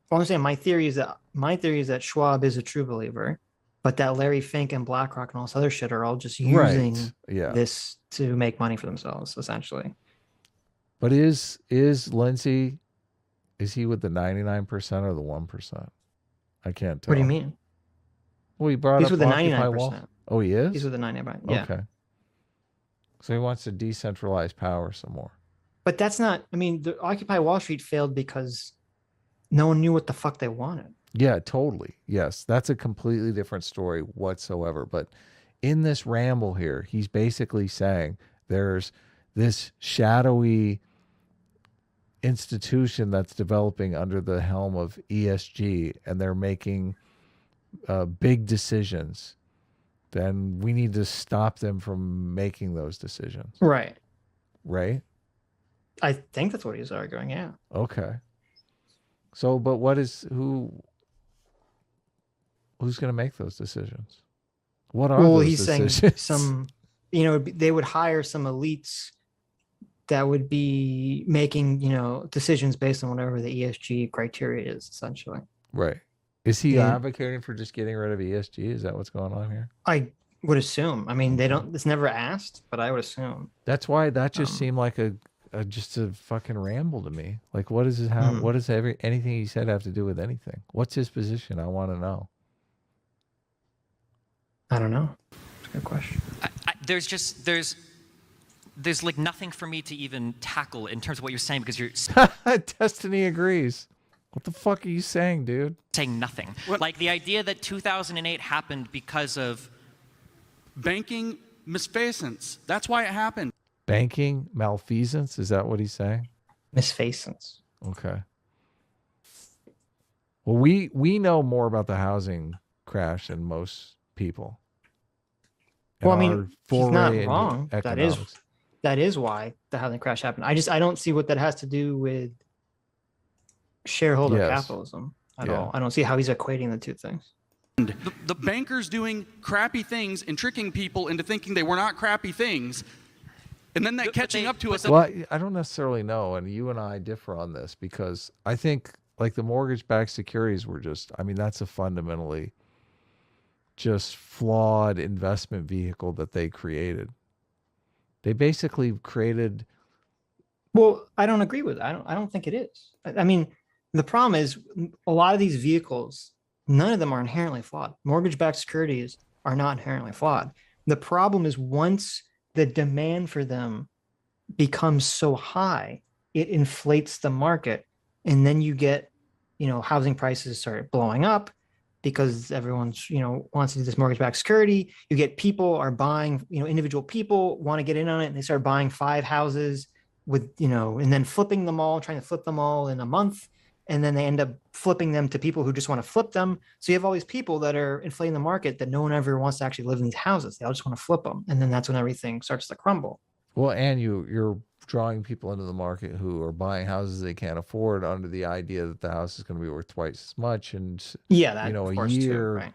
Well, I'm saying my theory is that Schwab is a true believer, but that Larry Fink and BlackRock and all this other shit are all just using Yeah. this to make money for themselves, essentially. But is Lindsay, is he with the 99% or the 1%? I can't tell. What do you mean? Well, he brought He's up with the Occupy Wall. 99%. Oh, he is? He's with the 99%. Yeah. Okay. So he wants to decentralize power some more. But that's not, I mean, the Occupy Wall Street failed because no one knew what the fuck they wanted. Yeah, totally. Yes, that's a completely different story whatsoever. But in this ramble here, he's basically saying there's this shadowy institution that's developing under the helm of ESG, and they're making big decisions. Then we need to stop them from making those decisions. Right. Right? I think that's what he's arguing. Yeah. Okay. So, but who's going to make those decisions? What are those he's decisions? saying some, they would hire some elites that would be making, decisions based on whatever the ESG criteria is, essentially. Right. Is he Yeah. advocating for just getting rid of ESG? Is that what's going on here? I would assume. I mean, it's never asked, but I would assume. That's why that just seemed like just a fucking ramble to me. Like, what does his what does anything he said have to do with anything? What's his position? I want to know. I don't know. It's a good question. There's like nothing for me to even tackle in terms of what you're saying, because you're Destiny agrees. What the fuck are you saying, dude? saying nothing. Like the idea that 2008 happened because of Banking misfeasance. That's why it happened. Banking malfeasance? Is that what he's saying? Misfacence. Okay. Well, we know more about the housing crash than most people. Well, I And our mean, he's not foray into wrong. economics. That is why the housing crash happened. I don't see what that has to do with shareholder Yes. capitalism at Yeah. all. I don't see how he's equating the two things. The bankers doing crappy things and tricking people into thinking they were not crappy things, and then that But catching they- up to but us. Well, I don't necessarily know, and you and I differ on this, because I think like the mortgage-backed securities were that's a fundamentally just flawed investment vehicle that they created. They basically created. Well, I don't agree with that. I don't think it is. I mean, the problem is a lot of these vehicles, none of them are inherently flawed. Mortgage-backed securities are not inherently flawed. The problem is once the demand for them becomes so high, it inflates the market, and then you get, housing prices start blowing up because everyone's, wants to do this mortgage-backed security. You get people are buying, individual people want to get in on it, and they start buying 5 houses with, and then flipping them all, trying to flip them all in a month. And then they end up flipping them to people who just want to flip them. So you have all these people that are inflating the market that no one ever wants to actually live in these houses. They all just want to flip them. And then that's when everything starts to crumble. Well, and you're drawing people into the market who are buying houses they can't afford under the idea that the house is going to be worth twice as much in Yeah, that, a of course, year. too, right?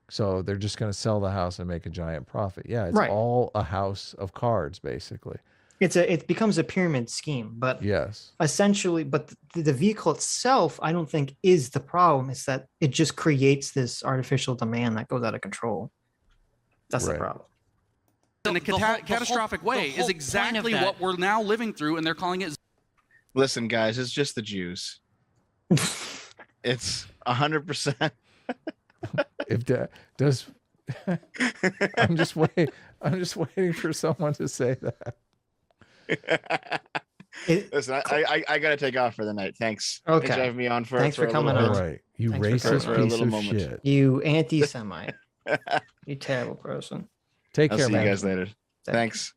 So they're just going to sell the house and make a giant profit. Yeah, it's Right. all a house of cards, basically. It becomes a pyramid scheme, but Yes. essentially, but the vehicle itself, I don't think is the problem. It's that it just creates this artificial demand that goes out of control. That's Right. the problem. In a catastrophic way whole is point exactly of that- what we're now living through, and they're calling it. Listen, guys, it's just the Jews. It's 100%. If that does, I'm just waiting for someone to say that. Listen, I gotta take off for the night. Thanks. Okay. Thanks for having me on for. Thanks for a coming little All on. bit. right, you Thanks for racist a piece little of moment. shit. You anti-Semite. You terrible person. Take I'll care, see man. you guys later. Thanks.